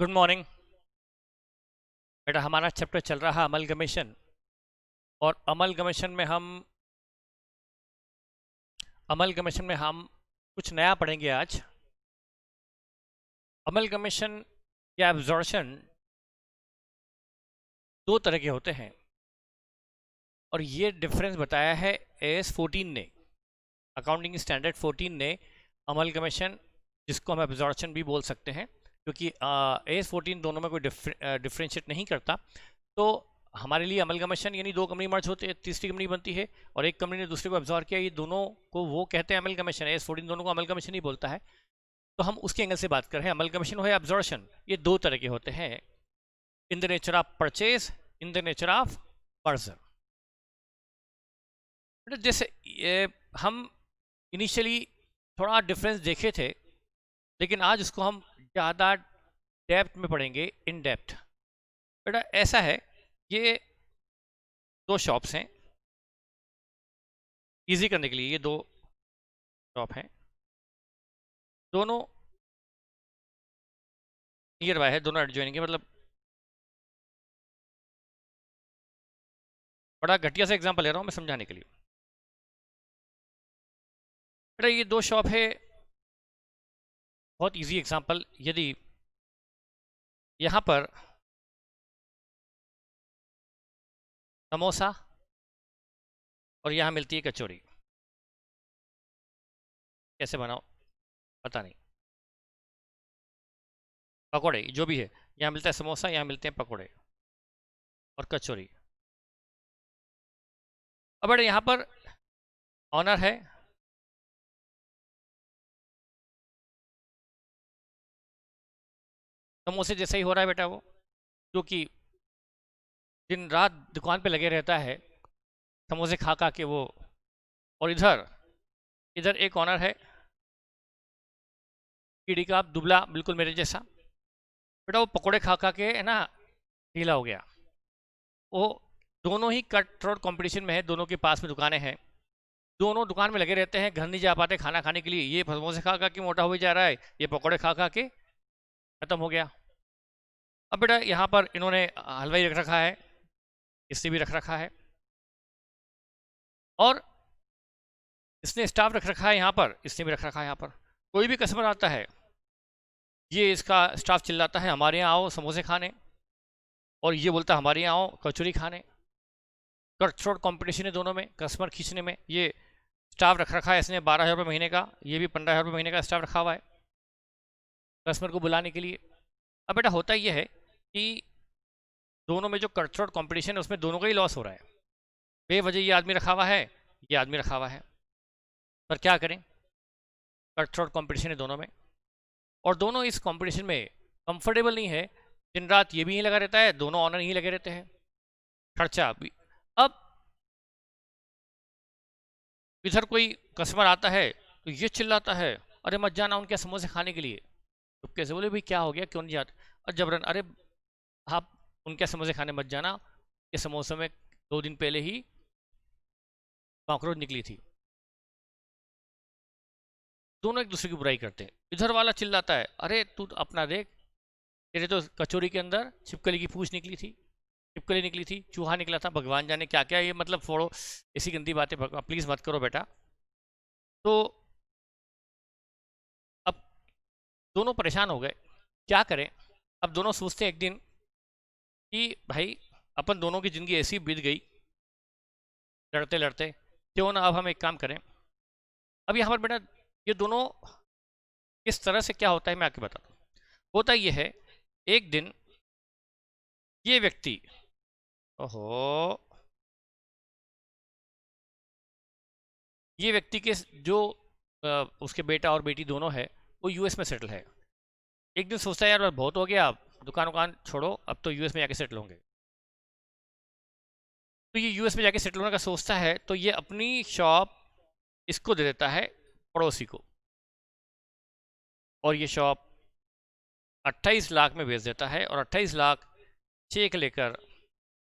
Good morning बेटा। हमारा chapter चल रहा है अमलगमेशन। और अमलगमेशन में हम कुछ नया पढ़ेंगे आज। अमलगमेशन या एब्जॉर्शन दो तरह के होते हैं और ये डिफरेंस बताया है AS14 ने, अकाउंटिंग स्टैंडर्ड 14 ने। अमलगमेशन जिसको हम एब्जॉर्शन भी बोल सकते हैं, क्योंकि AS14 दोनों में कोई डिफ्रेंशिएट नहीं करता। तो हमारे लिए अमलगमेशन यानी दो कंपनी मर्ज होते हैं, तीसरी कंपनी बनती है और एक कंपनी ने दूसरे को एब्जॉर्ब किया, ये दोनों को वो कहते हैं अमलगमेशन। AS14 दोनों को अमलगमेशन ही बोलता है। तो हम उसके एंगल से बात कर रहे हैं। अमलगमेशन हो या एब्जॉर्शन, ये दो तरह के होते हैं। इन the nature of purchase, in the nature of merger. जैसे हम इनिशियली थोड़ा डिफरेंस देखे थे, लेकिन आज उसको हम ज़्यादा डेप्थ में पढ़ेंगे, इन डेप्थ। बेटा ऐसा है, ये दो शॉप्स हैं। इजी करने के लिए ये दो शॉप हैं, दोनों नियर बाय है, दोनों एडजॉइनिंग है। मतलब बड़ा घटिया सा एग्जांपल ले रहा हूँ मैं समझाने के लिए। बेटा ये दो शॉप है, बहुत इजी एग्जांपल। यदि यहाँ पर समोसा और यहाँ मिलती है कचौरी, कैसे बनाओ पता नहीं, पकोड़े जो भी है, यहाँ मिलता है समोसा, यहाँ मिलते हैं पकोड़े और कचौरी। अब बेटा यहाँ पर ऑनर है, समोसे जैसा ही हो रहा है बेटा वो, क्योंकि दिन रात दुकान पे लगे रहता है समोसे खा खा के वो। और इधर इधर एक ऑनर है, कीड़ी का दुबला, बिल्कुल मेरे जैसा। बेटा वो पकोड़े खा खा के है ना ढीला हो गया। वो दोनों ही कट थ्रोट कंपटीशन में है, दोनों के पास में दुकानें हैं, दोनों दुकान में लगे रहते हैं, घर नहीं जा पाते खाना खाने के लिए। ये समोसे खा खा के मोटा हो जा रहा है, ये पकोड़े खा खा के खत्म हो गया। अब बेटा यहाँ पर इन्होंने हलवाई रख रखा है, इसने भी रख रखा है, और इसने स्टाफ रख रखा है यहाँ पर, इसने भी रख रखा है यहाँ पर। कोई भी कस्टमर आता है, ये इसका स्टाफ चिल्लाता है हमारे यहाँ आओ समोसे खाने, और ये बोलता है हमारे यहाँ आओ कचौरी खाने। कट थ्रोट कॉम्पिटिशन है दोनों में, कस्टमर खींचने में। ये स्टाफ रख रखा है इसने 12,000 रुपये महीने का, ये भी 15,000 रुपये महीने का स्टाफ रखा हुआ है कस्टमर को बुलाने के लिए। अब बेटा होता यह है कि दोनों में जो कट थ्रोट कॉम्पिटिशन है उसमें दोनों का ही लॉस हो रहा है। बेवजह ये आदमी रखा हुआ है, ये आदमी रखा हुआ है, पर क्या करें, कट थ्रोट कॉम्पिटिशन है दोनों में, और दोनों इस कंपटीशन में कंफर्टेबल नहीं है। दिन रात ये भी यहीं लगा रहता है, दोनों ऑनर यहीं लगे रहते हैं, खर्चा भी। अब इधर कोई कस्टमर आता है तो ये चिल्लाता है अरे मत जाना उनके समोसे खाने के लिए। तो कैसे बोले भाई क्या हो गया, क्यों नहीं जाते? और जबरन, अरे आप उनके समोसे खाने मत जाना, ये समोसे में 2 दिन पहले ही कॉकरोच निकली थी। दोनों एक दूसरे की बुराई करते हैं। इधर वाला चिल्लाता है अरे तू अपना देख, तेरे तो कचौरी के अंदर छिपकली की पूंछ निकली थी, छिपकली निकली थी, चूहा निकला था, भगवान जाने क्या क्या। ये मतलब फोड़ो, ऐसी गंदी बातें प्लीज़ मत करो बेटा। तो अब दोनों परेशान हो गए, क्या करें। अब दोनों सोचते हैं एक दिन कि भाई अपन दोनों की ज़िंदगी ऐसी बीत गई लड़ते लड़ते, क्यों ना अब हम एक काम करें। अब यहाँ पर बेटा ये दोनों किस तरह से क्या होता है मैं आपको बताता हूँ। होता ये है, एक दिन ये व्यक्ति, ओहो, ये व्यक्ति के जो उसके बेटा और बेटी दोनों है वो यूएस में सेटल है। एक दिन सोचता है यार बहुत हो गया, अब दुकान वुकान छोड़ो, अब तो यूएस में जाके सेटल होंगे। तो ये यूएस में जाके सेटल होने का सोचता है, तो ये अपनी शॉप इसको दे देता है, पड़ोसी को, और ये शॉप 28 लाख में बेच देता है, और 28 लाख चेक लेकर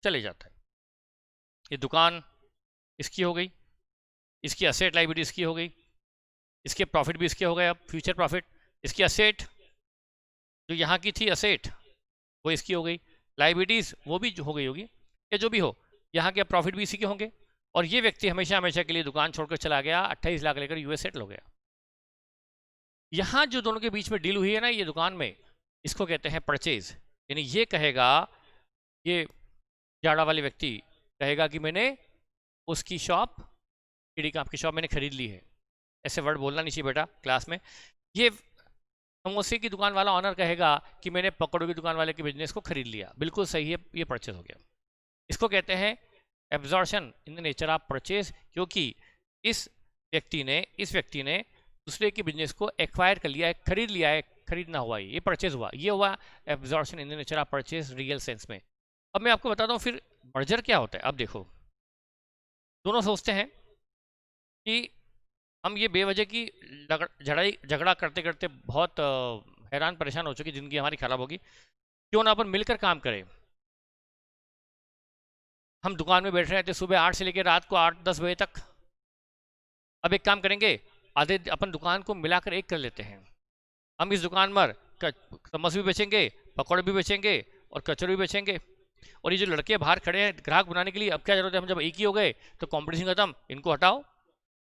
चले जाता है। ये दुकान इसकी हो गई, इसकी असेट लाइबिलिटी इसकी हो गई, इसके प्रॉफिट भी इसके हो गए, अब फ्यूचर प्रॉफिट। इसकी असेट जो यहाँ की थी असेट, वो इसकी हो गई, लाइबिलिटीज़ वो भी हो गई होगी, या जो भी हो, यहाँ के प्रॉफिट भी इसी के होंगे। और ये व्यक्ति हमेशा हमेशा के लिए दुकान छोड़कर चला गया, 28 लाख लेकर यूएस सेटल हो गया। यहाँ जो दोनों के बीच में डील हुई है ना ये दुकान में, इसको कहते हैं परचेज। यानी ये कहेगा, ये जाड़ा वाले व्यक्ति कहेगा कि मैंने उसकी शॉप, कीड़ी कांप की शॉप मैंने खरीद ली है। ऐसे वर्ड बोलना नहीं चाहिए बेटा क्लास में। ये समोसे की दुकान वाला ऑनर कहेगा कि मैंने पकौड़ों की दुकान वाले के बिजनेस को खरीद लिया। बिल्कुल सही है, ये परचेज हो गया। इसको कहते हैं absorption in the nature of purchase, क्योंकि इस व्यक्ति ने दूसरे के बिजनेस को एक्वायर कर लिया है, खरीद लिया है, खरीदना हुआ ये परचेज हुआ, ये हुआ absorption in the nature of purchase real sense में। अब मैं आपको बताता हूँ फिर मर्जर क्या होता है। अब देखो, दोनों सोचते हैं कि हम ये बेवजह की झगड़ा करते करते बहुत हैरान परेशान हो चुकी, जिंदगी हमारी खराब होगी, क्यों ना अपन मिलकर काम करें। हम दुकान में बैठ रहे थे सुबह 8 से लेकर रात को 8-10 बजे तक। अब एक काम करेंगे, आधे अपन दुकान को मिलाकर एक कर लेते हैं। हम इस दुकान पर समोसे भी बेचेंगे, पकौड़े भी बेचेंगे और कचौड़ी भी बेचेंगे। और ये जो लड़के बाहर खड़े हैं ग्राहक बनाने के लिए, अब क्या जरूरत है, हम जब एक ही हो गए तो कंपटीशन खत्म, इनको हटाओ,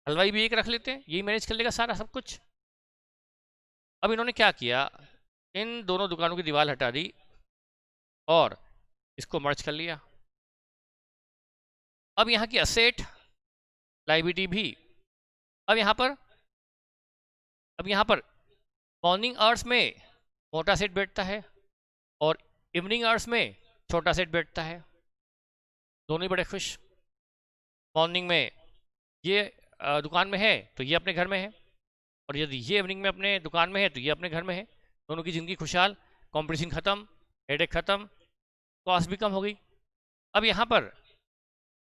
हलवाई भी एक रख लेते हैं, यही मैनेज कर लेगा सारा सब कुछ। अब इन्होंने क्या किया, इन दोनों दुकानों की दीवार हटा दी और इसको मर्ज कर लिया। अब यहाँ की असेट लाइबिलिटी भी, अब यहाँ पर मॉर्निंग आवर्स में मोटा सेट बैठता है और इवनिंग आवर्स में छोटा सेट बैठता है। दोनों ही बड़े खुश। मॉर्निंग में ये दुकान में है तो ये अपने घर में है, और यदि ये इवनिंग में अपने दुकान में है तो ये अपने घर में है। दोनों की ज़िंदगी खुशहाल, कॉम्पिटिशन ख़त्म, हेडेक ख़त्म, कॉस्ट भी कम हो गई। अब यहाँ पर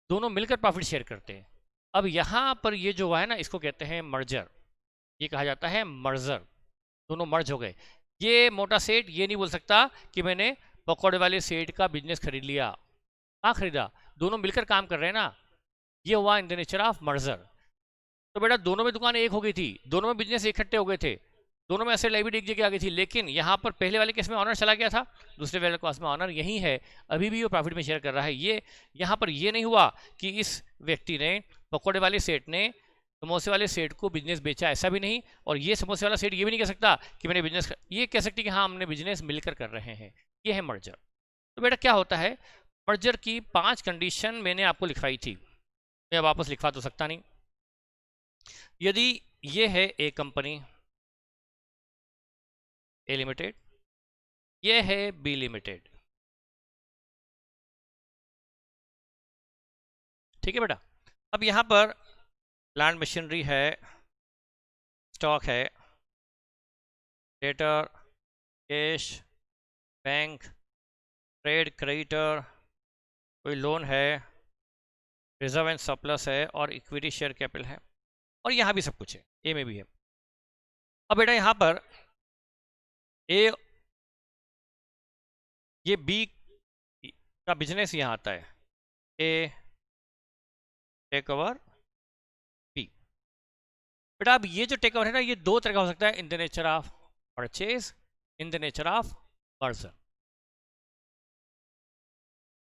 दोनों मिलकर प्रॉफिट शेयर करते हैं। अब यहाँ पर ये जो हुआ है ना, इसको कहते हैं मर्जर, ये कहा जाता है मर्जर। दोनों मर्ज हो गए। ये मोटा सेठ ये नहीं बोल सकता कि मैंने पकौड़े वाले सेठ का बिजनेस खरीद लिया। कहाँ खरीदा, दोनों मिलकर काम कर रहे हैं ना, ये हुआ इन द नेचर ऑफ मर्जर। तो बेटा दोनों में दुकान एक हो गई थी, दोनों में बिजनेस इकट्ठे हो गए थे, दोनों में ऐसे लाइबिलिटी एक जगह आ गई थी, लेकिन यहाँ पर पहले वाले केस में ऑनर चला गया था, दूसरे वाले केस में ऑनर यही है, अभी भी वो प्रॉफिट में शेयर कर रहा है। ये यहाँ पर ये नहीं हुआ कि इस व्यक्ति ने, पकौड़े वाले सेठ ने समोसे वाले सेठ को बिजनेस बेचा, ऐसा भी नहीं। और ये समोसे वाला सेठ ये भी नहीं कह सकता कि मैंने बिजनेस, ये कह सकती कि हाँ हमने बिजनेस मिलकर कर रहे हैं। ये है मर्जर। तो बेटा क्या होता है, मर्जर की 5 कंडीशन मैंने आपको लिखवाई थी, मैं वापस लिखवा तो सकता नहीं। यदि ये है ए कंपनी, ए लिमिटेड, ये है बी लिमिटेड, ठीक है बेटा। अब यहाँ पर लैंड मशीनरी है, स्टॉक है, debtor, cash, bank, trade creditor, कोई लोन है, रिजर्व एंड सरप्लस है, और इक्विटी शेयर कैपिटल है, और यहाँ भी सब कुछ है, ए में भी है। अब बेटा यहाँ पर ए, ये बी का बिजनेस यहाँ आता है, ए टेक ओवर बी। बेटा अब ये जो टेक ओवर है ना, ये 2 तरह का हो सकता है, in the nature of purchase, in the nature of merger.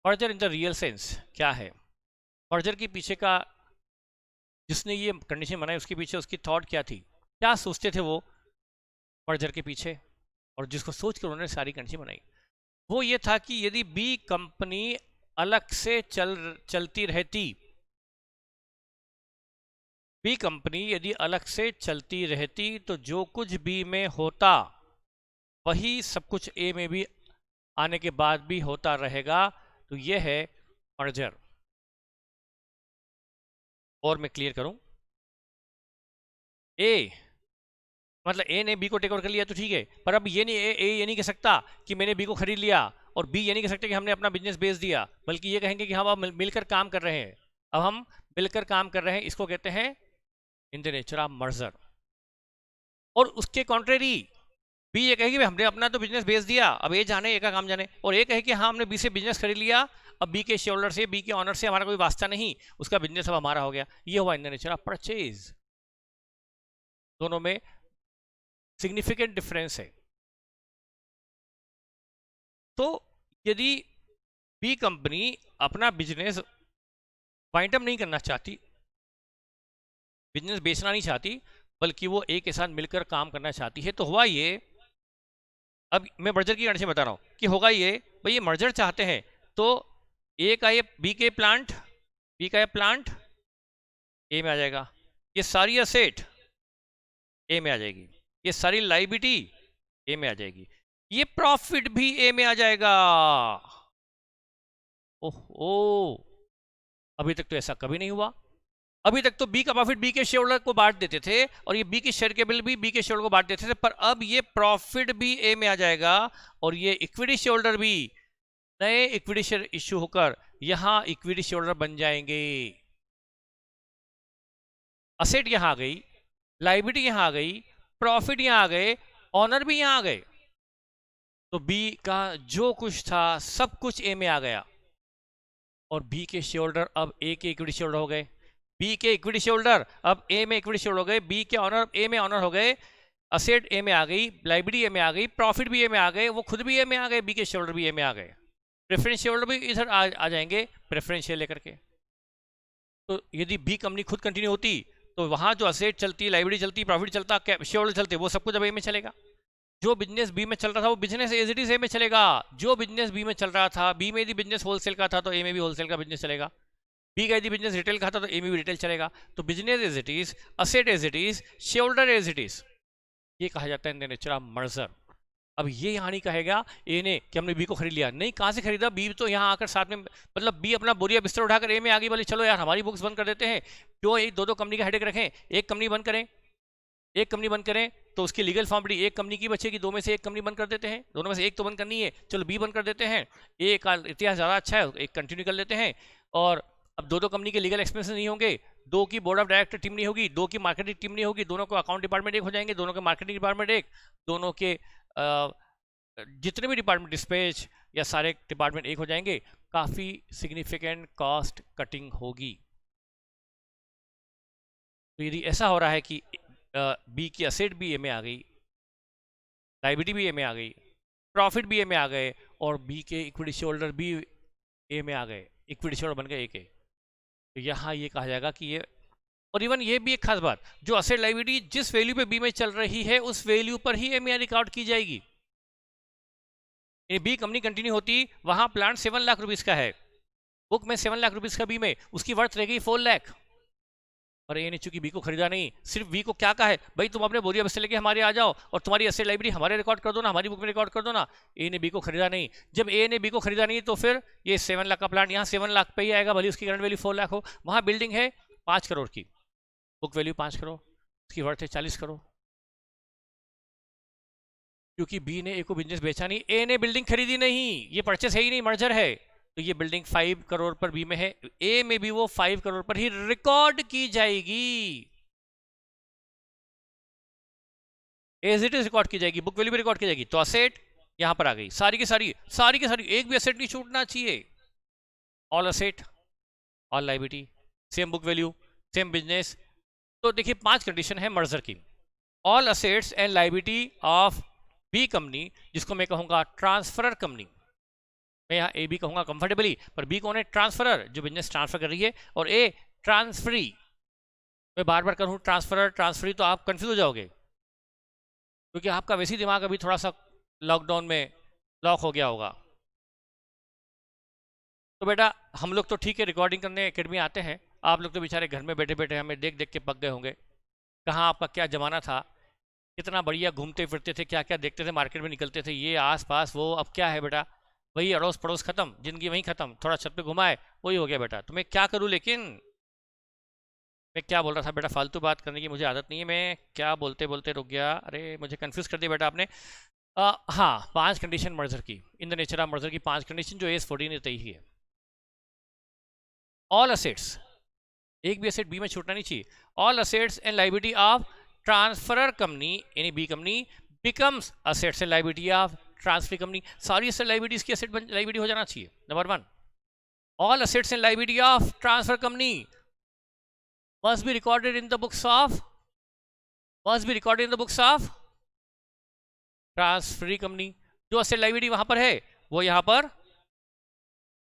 Merger in the real sense क्या है, मर्जर के पीछे का, जिसने ये कंडीशन बनाई उसके पीछे उसकी थॉट क्या थी, क्या सोचते थे वो मर्जर के पीछे, और जिसको सोच कर उन्होंने सारी कंडीशन बनाई, वो ये था कि यदि बी कंपनी अलग से चलती रहती, बी कंपनी यदि अलग से चलती रहती तो जो कुछ बी में होता वही सब कुछ ए में भी आने के बाद भी होता रहेगा। तो ये है मर्जर। और मैं क्लियर करूं, ए मतलब ए ने बी को टेक ओवर कर लिया तो ठीक है, पर अब ये नहीं, ए ये नहीं कह सकता कि मैंने बी को खरीद लिया, और बी ये नहीं कह सकते कि हमने अपना बिजनेस बेच दिया, बल्कि ये कहेंगे कि हम अब मिलकर काम कर रहे हैं, अब हम मिलकर काम कर रहे हैं, इसको कहते हैं इन द नेचर ऑफ मर्जर। और उसके कॉन्ट्रेरी बी ये कहेगी हमने अपना तो बिजनेस बेच दिया, अब ए जाने, ए का काम जाने, और ए कहे कि हाँ हमने बी से बिजनेस खरीद लिया, अब बी के शेयर होल्डर से, बी के ऑनर से हमारा कोई वास्ता नहीं, उसका बिजनेस अब हमारा हो गया। ये हुआ इन द नेचर ऑफ परचेज। दोनों में सिग्निफिकेंट डिफरेंस है। तो यदि बी कंपनी अपना बिजनेस वाइंड अप नहीं करना चाहती, बिजनेस बेचना नहीं चाहती, बल्कि वो ए के साथ मिलकर काम करना चाहती है, तो हुआ ये, अब मैं मर्जर की कंडीशन बता रहा हूं कि होगा ये, भाई ये मर्जर चाहते हैं तो ए का ये बी का ये प्लांट ए में आ जाएगा, ये सारी असेट ए में आ जाएगी, ये सारी लाइबिलिटी ए में आ जाएगी, ये प्रॉफिट भी ए में आ जाएगा। ओहो, अभी तक तो ऐसा कभी नहीं हुआ। अभी तक तो बी का प्रॉफिट बी के शेयर होल्डर को बांट देते थे और ये बी की शेयर के बिल भी बी के शेयर होल्डर को बांट देते थे, पर अब ये प्रॉफिट भी ए में आ जाएगा और ये इक्विटी शेयर होल्डर भी नए इक्विटी शेयर इश्यू होकर यहां इक्विटी शेयर होल्डर बन जाएंगे। असेट यहां आ गई, लाइबिलिटी यहां आ गई, प्रॉफिट यहां आ गए, ऑनर भी यहां आ गए, तो बी का जो कुछ था सब कुछ ए में आ गया और बी के शेयर होल्डर अब ए के इक्विटी शेयर होल्डर हो गए, बी के इक्विटी शेयर होल्डर अब ए में इक्विटी शेयर हो गए, बी के ऑनर ए में ऑनर हो गए, असेट ए में आ गई, लाइबिलिटी ए में आ गई, प्रॉफिट भी ए में आ गए, वो खुद भी ए में आ गए, बी के शेयर होल्डर भी ए में आ गए, प्रेफरेंस शेयर होल्डर भी इधर आ जाएंगे प्रेफरेंस शेयर लेकर के। तो यदि बी कंपनी खुद कंटिन्यू होती तो वहां जो असेट चलती, लाइबिलिटी चलती, प्रॉफिट चलता, शेयर होल्डर चलते, वो सब कुछ अब ए में चलेगा। जो बिजनेस बी में चल रहा था वो business as it is a में चलेगा। जो बिजनेस बी में चल रहा था, बी में यदि बिजनेस होलसेल का था तो ए में भी होलसेल का बिजनेस चलेगा, बी का यदि बिजनेस रिटेल का था तो ए में भी रिटेल चलेगा। तो business as it is, asset as it is, share holder as it is, ये कहा जाता है in the nature of merger. अब ये यहाँ नहीं कहेगा ए ने कि हमने बी को खरीद लिया, नहीं, कहाँ से खरीदा, बी तो यहाँ आकर साथ में, मतलब बी अपना बोरिया बिस्तर उठाकर ए में आ गई, बोले चलो यार हमारी बुक्स बंद कर देते हैं, क्यों एक दो कंपनी का हेडेक रखें, एक कंपनी बंद करें, एक कंपनी बंद करें तो उसकी लीगल फॉर्मिलिटी एक कंपनी की बचेगी, दो में से एक कंपनी बंद कर देते हैं, दोनों में से एक तो बंद करनी है, चलो बी बंद कर देते हैं, ए का इतिहास ज़्यादा अच्छा है एक कंटिन्यू कर लेते हैं, और अब दो कंपनी के लीगल एक्सपेंसेस नहीं होंगे, दो की बोर्ड ऑफ डायरेक्टर टीम नहीं होगी, दो की मार्केटिंग टीम नहीं होगी, दोनों को अकाउंट डिपार्टमेंट एक हो जाएंगे, दोनों के मार्केटिंग डिपार्टमेंट एक, दोनों के जितने भी डिपार्टमेंट डिस्पैच या सारे डिपार्टमेंट एक हो जाएंगे, काफ़ी सिग्निफिकेंट कॉस्ट कटिंग होगी। तो यदि ऐसा हो रहा है कि बी की असेट भी ए में आ गई, लाइबिलिटी भी ए में आ गई, प्रॉफिट भी ए में आ गए और बी के इक्विटी शेयर होल्डर भी ए में आ गए, इक्विटी शेयर बन गए ए के, तो यहाँ ये कहा जाएगा कि ये, और इवन ये भी एक खास बात, जो असेट लाइबिलिटी जिस वैल्यू पे बी में चल रही है उस वैल्यू पर ही ए में रिकॉर्ड की जाएगी। बी कंपनी कंटिन्यू होती, वहां प्लांट 7 लाख रुपीस का है, बुक में 7 लाख रुपीस का बी में, उसकी वर्थ रहेगी 4 लाख, और ए ने चूंकि बी को खरीदा नहीं, सिर्फ बी को क्या कहा है, भाई तुम अपने बोरिया बस्ते लेके हमारे आ जाओ और तुम्हारी असेट लाइब्रेरी हमारे रिकॉर्ड कर दो ना, हमारी बुक में रिकॉर्ड कर दो ना। ए ने बी को खरीदा नहीं, जब ए ने बी को खरीदा नहीं तो फिर ये 7 लाख का प्लांट यहाँ 7 लाख पे ही आएगा, भले उसकी करंट वैल्यू 4 लाख हो, वहां बिल्डिंग है 5 करोड़ की, बुक वैल्यू 5 करोड़, उसकी वर्थ है 40 करोड़, क्योंकि बी ने ए को बिजनेस बेचा नहीं, ए ने बिल्डिंग खरीदी नहीं, ये परचेस है ही नहीं, मर्जर है, तो ये बिल्डिंग 5 करोड़ पर बी में है, ए में भी वो 5 करोड़ पर ही रिकॉर्ड की जाएगी, एज इट इज रिकॉर्ड की जाएगी, बुक वैल्यू भी रिकॉर्ड की जाएगी। तो असेट यहां पर आ गई, सारी की सारी एक भी असेट नहीं छूटना चाहिए, all asset, all liability, same book value, same business. तो देखिए 5 कंडीशन है मर्जर की, all assets and liability of B company, जिसको मैं कहूंगा ट्रांसफरर कंपनी, मैं यहाँ ए बी कहूंगा कंफर्टेबली, पर बी कौन है, ट्रांसफरर, जो बिजनेस ट्रांसफर कर रही है, और ए ट्रांसफरी, मैं बार बार कहूँ ट्रांसफरर ट्रांसफरी तो आप कंफ्यूज हो जाओगे, क्योंकि आपका वैसे ही दिमाग अभी थोड़ा सा लॉकडाउन में लॉक हो गया होगा। तो बेटा हम लोग तो ठीक है रिकॉर्डिंग करने एकेडमी आते हैं, आप लोग तो बेचारे घर में बैठे बैठे हमें देख देख के पक गए होंगे, कहाँ आपका क्या जमाना था, कितना बढ़िया घूमते फिरते थे, क्या क्या देखते थे, मार्केट में निकलते थे, ये आस पास वो, अब क्या है बेटा, वही अड़ोस पड़ोस खत्म, जिंदगी वहीं खत्म, थोड़ा छत पे घुमाए वही हो गया बेटा। तो मैं क्या करूँ, लेकिन मैं क्या बोल रहा था बेटा, फालतू बात करने की मुझे आदत नहीं है, मैं क्या बोलते बोलते रुक गया, अरे मुझे कंफ्यूज कर दिया बेटा आपने। हाँ, 5 कंडीशन मर्जर की, इन द नेचर ऑफ मर्जर की 5 कंडीशन जो एस 14 ने तय ही है। ऑल असेट्स, एक भी असेट बी में छूटना नहीं चाहिए, all assets and liability of transferor company यानी B company becomes assets and liability of transfer company, सारी असेट लाइबिलिटीज की असेट लाइबिलिटी हो जाना चाहिए। Number 1, all assets and liability of transfer company must be recorded in the books of transferee company, जो asset liability वहां पर है वो यहां पर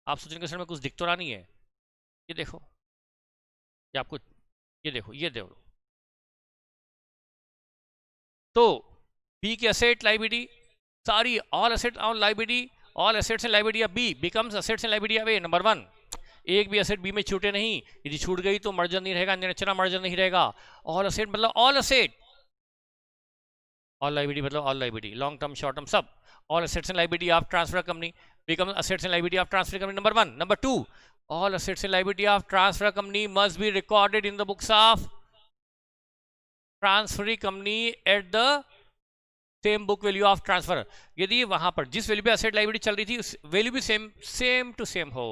आप सोचेंगे क्वेश्चन में कुछ दिख तो रहा नहीं है, ये देखो, ये आपको, ये देखो, ये देखो। तो बी की असेट लाइबिलिटी सारी, all asset on liability, all assets and liability of B becomes assets and liability of A. Number 1, एक भी असेट बी में छूटे नहीं, यदि छूट गई तो मर्जर नहीं रहेगा, नेचुरल मर्जर नहीं रहेगा। ऑल असेट मतलब ऑल असेट, ऑल लाइबिलिटी मतलब all liability, long term short term सब। All assets and liability of transfer company become assets and liability of transfer company, number 1। Number 2, all assets and liability of transfer company must be recorded in the books of transferee company at the same book value of transfer। यदि वहां पर जिस value पे asset liability चल रही थी उस value भी सेम टू सेम हो,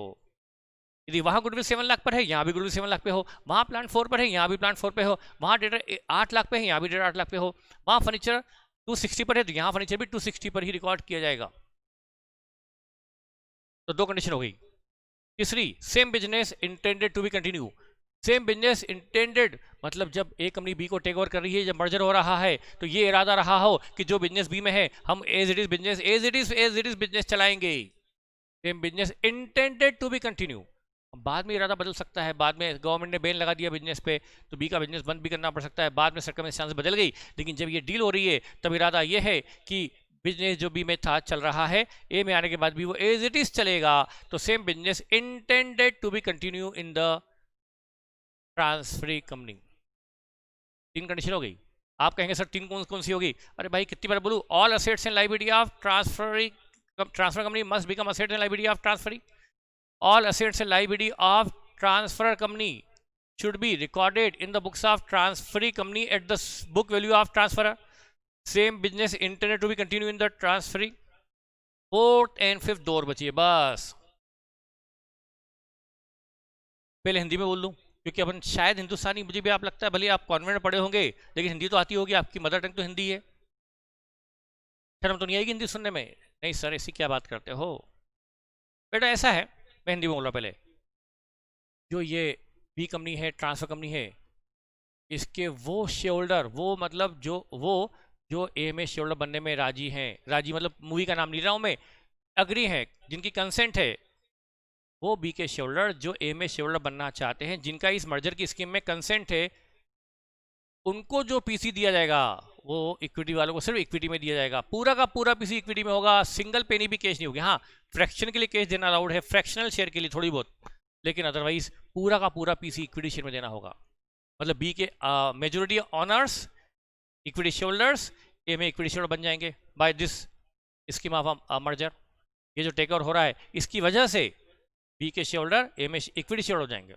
यदि वहां गुडविल 7 लाख पर है, यहाँ भी गुडविल 7 लाख पे हो, वहां प्लांट 4 पर है, यहाँ भी प्लांट 4 पे हो, वहां डेटा 8 लाख पे है, यहाँ भी डेटा 8 लाख पे हो, वहां फर्नीचर 260 पर है तो यहाँ फर्नीचर भी 260 पर ही रिकॉर्ड किया जाएगा। तो 2 कंडीशन हो गई। तीसरी, same business intended to be continue. Same business intended मतलब जब ए कंपनी बी को टेक ओवर कर रही है, जब मर्जर हो रहा है, तो ये इरादा रहा हो कि जो बिजनेस बी में है हम एज इट इज बिजनेस चलाएंगे। Same business intended to be continue. बाद में इरादा बदल सकता है, बाद में गवर्नमेंट ने बैन लगा दिया बिजनेस पे तो बी का बिजनेस बंद भी करना पड़ सकता है, बाद में सर्कमस्टेंस बदल गई, लेकिन जब ये डील हो रही है तब इरादा ये है कि बिजनेस जो बी में था चल रहा है, ए में आने के बाद भी वो एज इट इज चलेगा। तो same business intended to be continue in the transferee company. 3 condition हो गई। आप कहेंगे सर 3 कौन सी होगी? अरे भाई कितनी बार बोलूं, all assets and liability of transfer company must become asset and liability of transferee. All assets and liability of transfer company should be recorded in the books of transferee company at the book value of transferor. Same business intended to be continued in the transferee. 4th and 5th 2 और बची है बस। पहले हिंदी में बोल दूं क्योंकि अपन शायद हिंदुस्तानी, मुझे भी आप लगता है भले आप कॉन्वेंट में पढ़े होंगे लेकिन हिंदी तो आती होगी, आपकी मदर टंग तो हिंदी है, शर्म तो नहीं आएगी हिंदी सुनने में? नहीं सर ऐसी क्या बात करते हो बेटा, ऐसा है, मैं हिंदी में बोल रहा पहले। जो ये बी कंपनी है, ट्रांसफर कंपनी है, इसके वो शेयर होल्डर, वो मतलब जो ए में शेयर होल्डर बनने में राजी हैं, राजी मतलब मूवी का नाम ले रहा हूं मैं, अग्री हैं, जिनकी कंसेंट है, वो बी के शेयर होल्डर जो ए में शेयर होल्डर बनना चाहते हैं, जिनका इस मर्जर की स्कीम में कंसेंट है, उनको जो पीसी दिया जाएगा वो इक्विटी वालों को सिर्फ इक्विटी में दिया जाएगा। पूरा का पूरा पीसी इक्विटी में होगा, सिंगल पेनी भी कैश नहीं होगी। हाँ, फ्रैक्शन के लिए कैश देना अलाउड है, फ्रैक्शनल शेयर के लिए थोड़ी बहुत, लेकिन अदरवाइज पूरा का पूरा पीसी इक्विटी शेयर में देना होगा। मतलब बी के majority owners equity share holders A में इक्विटी शेयर बन जाएंगे by this scheme of merger. ये जो टेक ओवर हो रहा है इसकी वजह से बी के शेयर होल्डर ए में इक्विटी शेयर हो जाएंगे।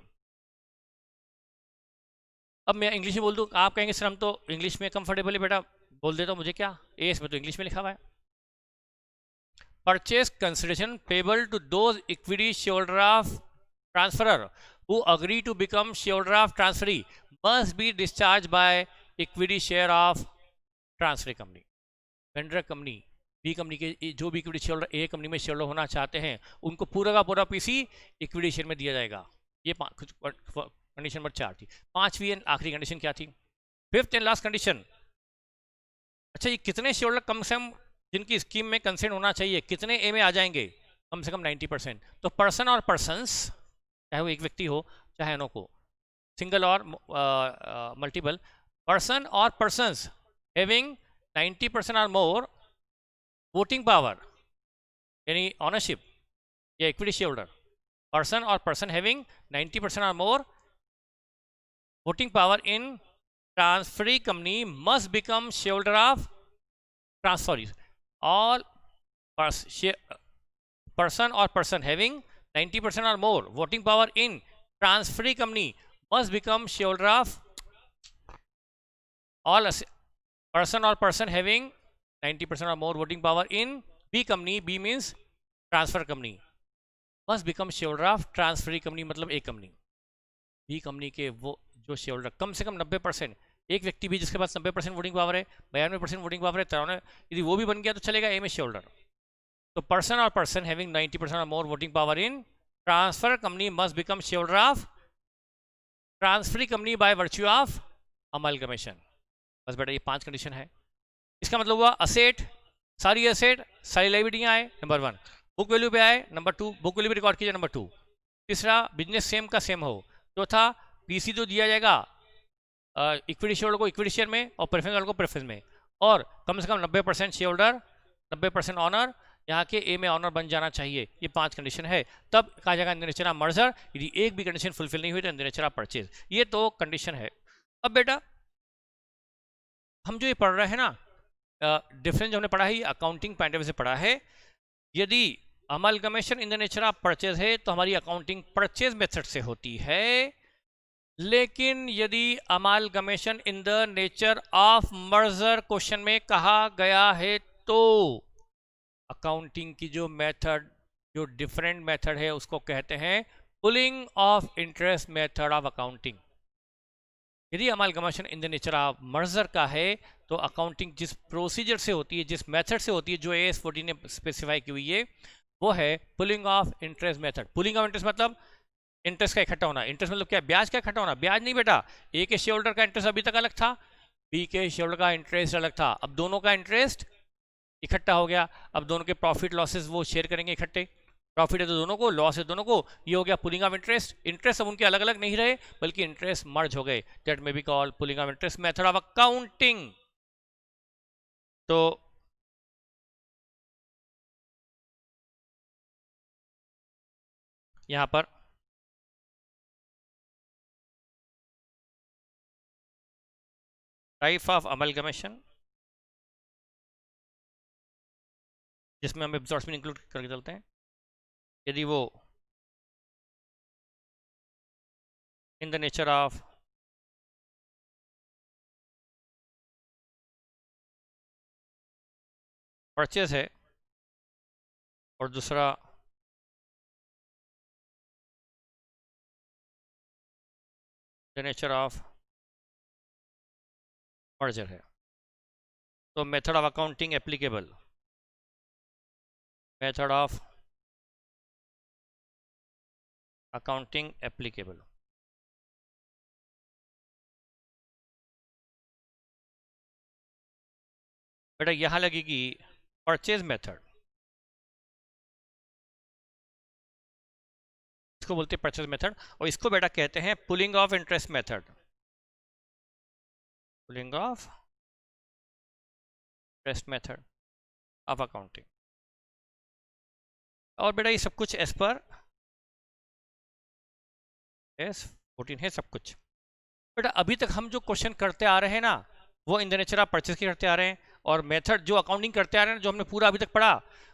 अब मैं इंग्लिश में बोल दूं, आप कहेंगे सर हम तो इंग्लिश में कंफर्टेबल है बेटा, बोल देता हूं, मुझे क्या, ए इसमें तो इंग्लिश में लिखा हुआ है। Purchase consideration payable to those equity share holder of transferor who agree to become shareholder of transferee must be discharged by equity share of transferee company। Vendor company B company के जो भी equity share holder A company में share holder होना चाहते हैं उनको पूरा का पूरा पीसी इक्विटी शेयर में दिया जाएगा। ये कंडीशन नंबर 4 थी। 5वीं एंड आखिरी कंडीशन क्या थी? 5th and last condition. अच्छा, ये कितने शेयर होल्डर कम से कम जिनकी स्कीम में कंसेंट होना चाहिए, कितने ए में आ जाएंगे? कम से कम 90%। तो पर्सन और पर्सन्स, चाहे वो एक व्यक्ति हो चाहे अनों को, single or multiple, person or persons having 90% or more voting power यानी ऑनरशिप या equity share holder, person or person having 90% or more voting power in transferee company must become share holder of transferee. All person or person having 90% or more voting power in transferee company must become shareholder of all person or person having 90% or more voting power in B company, B means transfer company, must become shareholder of transferee company मतलब एक company. B company के वो जो share holder कम से कम 90%, एक व्यक्ति भी जिसके पास 90% वोटिंग पावर है, 92% वोटिंग पावर है, 93, यदि वो भी बन गया तो चलेगा ए में शेयर होल्डर। तो person or person having 90% or more voting power in transfer company must become share of transferee company by virtue of amalgamation. बस बेटा ये 5 कंडीशन है। इसका मतलब हुआ असेट, सारी लाइबिलिटियां आए, नंबर 1। बुक वैल्यू पे आए, नंबर 2 बुक वैल्यू पे रिकॉर्ड कीजिए, नंबर 2। तीसरा बिजनेस सेम का सेम हो। चौथा पीसी तो दिया जाएगा इक्विटी शेयर होल्डर को इक्विटी शेयर में और प्रेफरेंस होल्डर को प्रेफरेंस में, और कम से कम 90% शेयर होल्डर 90% ऑनर, यहाँ के ए में ऑनर बन जाना चाहिए। ये 5 कंडीशन है, तब कहा जाएगा इन द नेचर ऑफ मर्जर। यदि एक भी कंडीशन फुलफिल नहीं हुई तो इन द नेचर ऑफ परचेज। ये तो कंडीशन है। अब बेटा हम जो ये पढ़ रहे हैं ना, डिफरेंस जो हमने पढ़ा है अकाउंटिंग पॉइंट ऑफ व्यू से पढ़ा है। यदि amalgamation in the nature of purchase है तो हमारी अकाउंटिंग परचेज मेथड से होती है, लेकिन यदि amalgamation in the nature of merger question में कहा गया है तो अकाउंटिंग की जो मेथड, जो डिफरेंट मेथड है, उसको कहते हैं pooling of interest method of accounting. यदि amalgamation in the nature of merger का है तो अकाउंटिंग जिस प्रोसीजर से होती है, जिस मेथड से होती है, जो AS14 ने स्पेसिफाई की हुई है, वो है pulling of interest method. Pulling of interest मतलब इंटरेस्ट का इकट्ठा होना। इंटरेस्ट मतलब क्या? ब्याज का इकट्ठा होना। ब्याज नहीं बेटा, ए के शेयर होल्डर का इंटरेस्ट अभी तक अलग था, बी के शेयर होल्डर का इंटरेस्ट अलग था। अब दोनों का इंटरेस्ट इकट्ठा हो गया, अब दोनों के प्रॉफिट लॉसेस वो शेयर करेंगे इकट्ठे। प्रॉफिट है तो दोनों को, लॉस है दोनों को। ये हो गया पुलिंग ऑफ इंटरेस्ट। इंटरेस्ट अब उनके अलग अलग नहीं रहे, बल्कि इंटरेस्ट मर्ज हो गए। That may be call pulling of interest method of accounting. तो यहां पर टाइप ऑफ अमलगमेशन जिसमें हम एब्जॉर्प्शन इंक्लूड करके चलते हैं, यदि वो इन द नेचर ऑफ परचेज है और दूसरा द नेचर ऑफ मर्जर है, तो method of accounting applicable, method of accounting applicable. बेटा यहां लगेगी परचेज मेथड, इसको बोलते हैं परचेज मेथड, और इसको बेटा कहते हैं pooling of interest method, pulling of interest method of accounting. और बेटा ये सब कुछ एज पर AS14 है सब कुछ। बेटा अभी तक हम जो क्वेश्चन करते आ रहे हैं ना, वो इन द नेचर ऑफ परचेज के करते आ रहे हैं, और मेथड जो अकाउंटिंग करते आ रहे हैं, जो हमने पूरा अभी तक पढ़ा,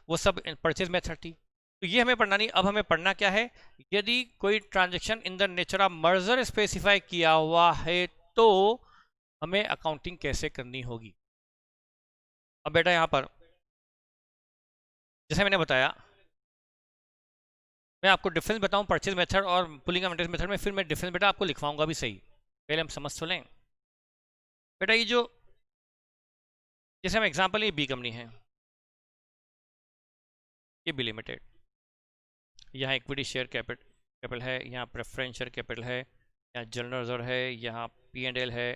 वो सब परचेज मेथड थी। तो ये हमें पढ़ना नहीं। अब हमें पढ़ना क्या है? यदि कोई transaction in the nature of merger specify किया हुआ है तो हमें अकाउंटिंग कैसे करनी होगी। अब बेटा यहाँ पर जैसे मैंने बताया, मैं आपको डिफरेंस बताऊं परचेज मेथड और पुलिंग ऑफ इंटरेस्ट मेथड में, फिर मैं डिफरेंस बेटा आपको लिखवाऊंगा भी सही, पहले हम समझ तो लें। बेटा ये जो जैसे हम एग्जांपल, ये बी कंपनी है, ये बी लिमिटेड, यहाँ इक्विटी शेयर कैपिटल है, यहाँ प्रेफरेंस शेयर कैपिटल है, यहाँ जनरल रिजर्व है, यहाँ P&L है,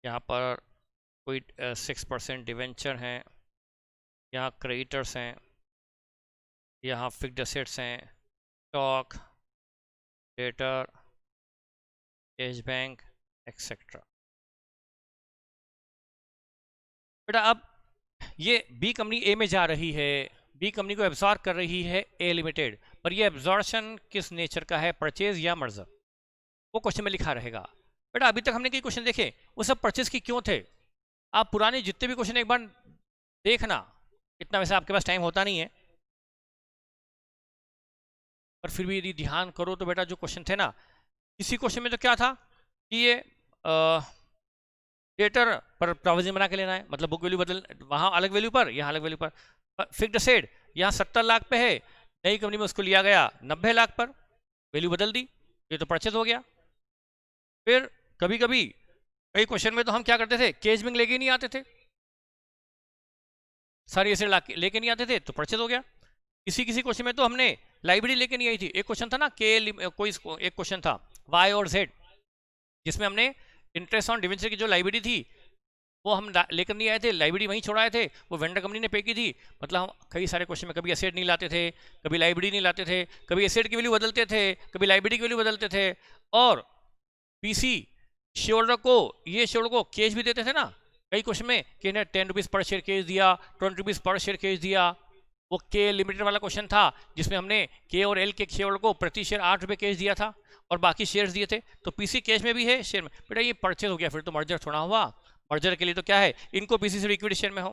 यहाँ पर कोई 6% डिवेंचर हैं, यहाँ क्रेडिटर्स हैं, यहाँ फिक्स्ड एसेट्स हैं, stock, debtor, cash bank etcetera. बेटा अब ये बी कंपनी ए में जा रही है, बी कंपनी को एब्जॉर्ब कर रही है ए लिमिटेड, पर ये एब्जॉर्प्शन किस नेचर का है, परचेज या मर्जर, वो क्वेश्चन में लिखा रहेगा। बेटा अभी तक हमने कई क्वेश्चन देखे, वो सब परचेज की क्यों थे? आप पुराने जितने भी क्वेश्चन एक बार देखना, इतना वैसे आपके पास टाइम होता नहीं है, पर फिर भी यदि ध्यान करो तो बेटा जो क्वेश्चन थे ना, इसी क्वेश्चन में तो क्या था कि ये डेटर पर प्रोविजन बना के लेना है, मतलब बुक वैल्यू बदल, वहाँ अलग वैल्यू पर, यहाँ अलग वैल्यू पर। फिक्स्ड एसेट यहाँ 70 लाख पे है, नई कंपनी में उसको लिया गया 90 लाख पर, वैल्यू बदल दी, ये तो परचेज हो गया। फिर कभी कभी कई क्वेश्चन में तो हम क्या करते थे, कैश बिंग लेके नहीं आते थे, सारी एसेट लेके नहीं आते थे, तो परचेज हो गया। किसी किसी क्वेश्चन में तो हमने लाइब्रेरी लेके नहीं आई थी। एक क्वेश्चन था ना कोई एक क्वेश्चन था Y और Z, जिसमें हमने इंटरेस्ट ऑन डिवेंचर की जो लाइब्रेरी थी वो हम लेकर नहीं आए थे, लाइब्रेरी वहीं छोड़ाए थे, वो वेंडर कंपनी ने पे की थी। मतलब हम कई सारे क्वेश्चन में कभी एसेट नहीं लाते थे, कभी लाइब्रेरी नहीं लाते थे, कभी एसेट की वैल्यू बदलते थे, कभी लाइब्रेरी की वैल्यू बदलते थे। और पीसी शेयर होल्डर को, ये शेयर होल्डर को कैश भी देते थे ना कई क्वेश्चन में, कि इन्हें 10 रुपीज़ पर शेयर कैश दिया, 20 रुपीज़ पर शेयर कैश दिया। वो के लिमिटेड वाला क्वेश्चन था जिसमें हमने के और एल के शेयर होल्डर को प्रति शेयर 8 रुपये कैश दिया था और बाकी शेयर्स दिए थे। तो पीसी कैश में भी है, शेयर में। बेटा ये परचेज हो गया, फिर तो मर्जर थोड़ा हुआ। मर्जर के लिए तो क्या है, इनको पीसी से इक्विटी शेयर में हो।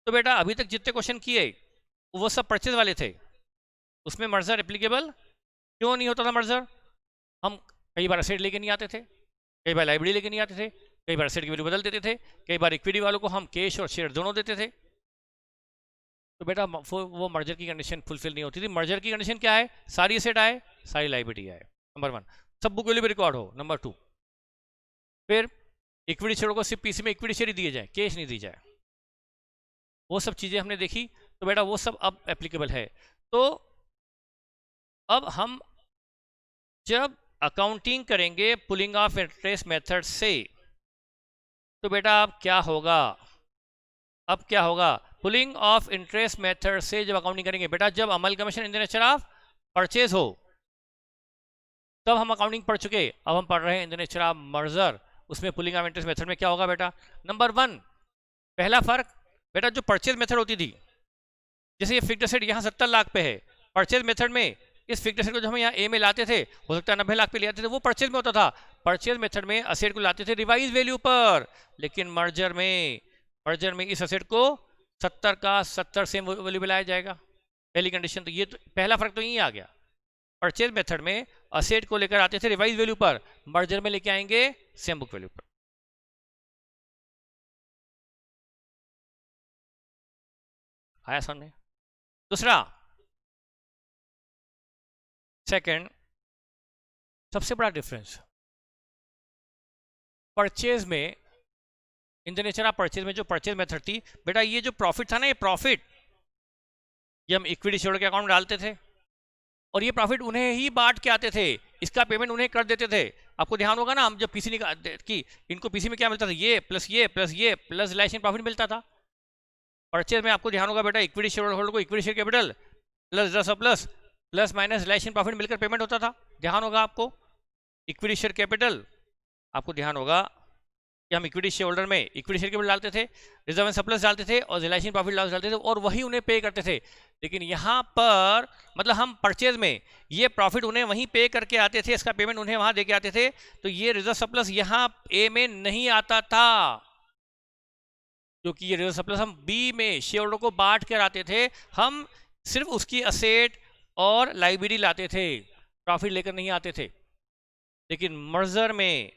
तो बेटा अभी तक जितने क्वेश्चन किए वो सब परचेज वाले थे, उसमें मर्जर एप्लीकेबल क्यों नहीं होता था मर्जर? हम कई बार एसेट लेके नहीं आते थे, कई बार लाइब्रेरी लेके नहीं आते थे, कई बार एसेट की वैल्यू बदल देते थे, कई बार इक्विटी वालों को हम कैश और शेयर दोनों देते थे। तो बेटा वो मर्जर की कंडीशन फुलफिल नहीं होती थी। मर्जर की कंडीशन क्या है, सारी एसेट आए, सारी लाइबिलिटी आए, नंबर 1, सब बुक वैल्यू भी रिकॉर्ड हो, नंबर 2, फिर इक्विटी शेयरों को सिर्फ पीसी में इक्विटी शेयर ही दिए जाए, कैश नहीं दी जाए। वो सब चीज़ें हमने देखी, तो बेटा वो सब अब एप्लीकेबल है। तो अब हम जब अकाउंटिंग करेंगे पुलिंग ऑफ इंटरेस्ट मेथड से, तो बेटा अब क्या होगा, अब क्या होगा, पुलिंग ऑफ इंटरेस्ट मेथड से जब अकाउंटिंग करेंगे बेटा, जब amalgamation in the nature of purchase हो तब हम अकाउंटिंग पढ़ चुके। अब हम पढ़ रहे हैं इन द नेचर ऑफ मर्जर, उसमें पुलिंग ऑफ इंटरेस्ट मेथड में क्या होगा बेटा, नंबर 1 पहला फर्क बेटा, जो परचेज मेथड होती थी, जैसे ये फिक्स्ड एसेट यहाँ 70 लाख पे है, परचेज मेथड में इस फिक्स्ड एसेट को जो हम यहाँ ए में लाते थे, हो सकता है 90 लाख पे ले आते थे, वो परचेज में होता था। परचेज मेथड में असेट को लाते थे रिवाइज वैल्यू पर, लेकिन मर्जर में इस असेट को 70 का 70 सेम वैल्यू में लाया जाएगा। पहली कंडीशन तो ये, तो पहला फर्क तो यही आ गया। परचेज मेथड में असेट को लेकर आते थे रिवाइज वैल्यू पर, मर्जर में लेके आएंगे सेम बुक वैल्यू पर। आया सामने? दूसरा, सेकंड सबसे बड़ा डिफरेंस परचेज में, इन द नेचर ऑफ परचेज में जो परचेज मेथड थी बेटा, ये जो प्रॉफिट था ना, ये प्रॉफिट ये हम इक्विटी शेयर के अकाउंट में डालते थे और ये प्रॉफिट उन्हें ही बांट के आते थे, इसका पेमेंट उन्हें कर देते थे। आपको ध्यान होगा ना, हम जब पीसी की इनको पीसी में क्या मिलता था, ये प्लस ये प्लस ये प्लस रिलायंस प्रॉफिट मिलता था। परचेज में आपको ध्यान होगा बेटा, इक्विटी शेयर होल्डर को equity share capital plus reserve surplus plus minus Reliance profit मिलकर पेमेंट होता था। ध्यान होगा आपको, इक्विटी शेयर कैपिटल, आपको ध्यान होगा कि हम इक्विटी शेयर होल्डर में इक्विटी शेयर कैपिटल डालते थे, रिजर्व एंड सरप्लस डालते थे और रिलायंस प्रॉफिट लॉस डालते थे और वही उन्हें पे करते थे। लेकिन यहाँ पर मतलब हम परचेज में ये प्रॉफिट उन्हें वहीं पे करके आते थे, इसका पेमेंट उन्हें वहां देके आते थे, तो ये रिजर्व सरप्लस यहाँ ए में नहीं आता था, क्योंकि ये रिजर्व सरप्लस हम बी में शेयर होल्डर को बांट कर आते थे। हम सिर्फ उसकी असेट और लाइबिलिटी लाते थे, प्रॉफिट लेकर नहीं आते थे। लेकिन मर्जर में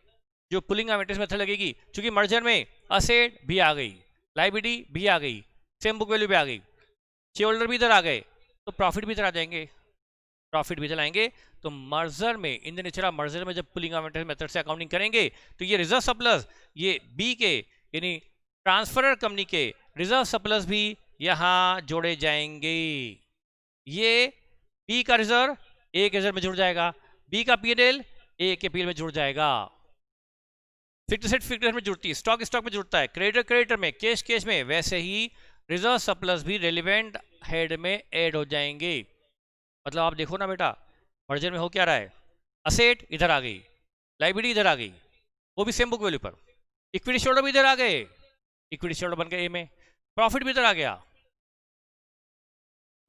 जो पुलिंग ऑफ इंटरेस्ट मेथड लगेगी, क्योंकि मर्जर में असेट भी आ गई, लाइबिलिटी भी आ गई, सेम बुक वैल्यू भी आ गई, शेयर होल्डर भी इधर आ गए, तो प्रॉफिट भी इधर आ जाएंगे, प्रॉफिट भी इधर आएंगे। तो मर्जर में, इन द नेचर ऑफ मर्जर में जब पुलिंग ऑफ इंटरेस्ट मेथड से अकाउंटिंग करेंगे, तो ये रिजर्व सरप्लस, ये बी के यानी ट्रांसफरर कंपनी के रिजर्व सरप्लस भी यहां जोड़े जाएंगे। ये बी का रिजर्व ए के रिजर्व में जुड़ जाएगा, बी का पीएनएल ए के पीएल में जुड़ जाएगा। फिक्स्ड एसेट में जुड़ती है, स्टॉक में जुड़ता है, क्रेडिटर में, केस में, वैसे ही रिजर्व सरप्लस भी रेलिवेंट हेड में ऐड हो जाएंगे। मतलब आप देखो ना बेटा, मर्जर में हो क्या रहा है, असेट इधर आ गई, लाइबिलिटी इधर आ गई, वो भी सेम बुक वैल्यू पर, इक्विटी शेयर भी इधर आ गए, इक्विटी शेयर बन गए ए में, प्रॉफिट भी इधर आ गया।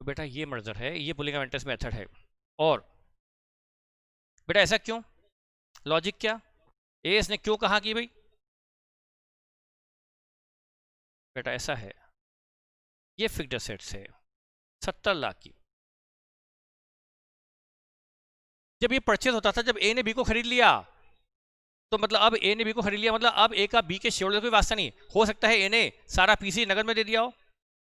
तो बेटा ये मर्जर है, ये पुलिंग ऑफ इंटरेस्ट मेथड है। और बेटा ऐसा क्यों, लॉजिक क्या, एस ने क्यों कहा कि भाई, बेटा ऐसा है, ये फिक्स्ड एसेट्स है 70 लाख की, जब ये परचेज होता था, जब ए ने बी को खरीद लिया, तो मतलब अब ए ने बी को खरीद लिया, मतलब अब ए का बी के शेयर होल्डर कोई वास्ता नहीं। हो सकता है ए ने सारा पीसी नगद में दे दिया हो,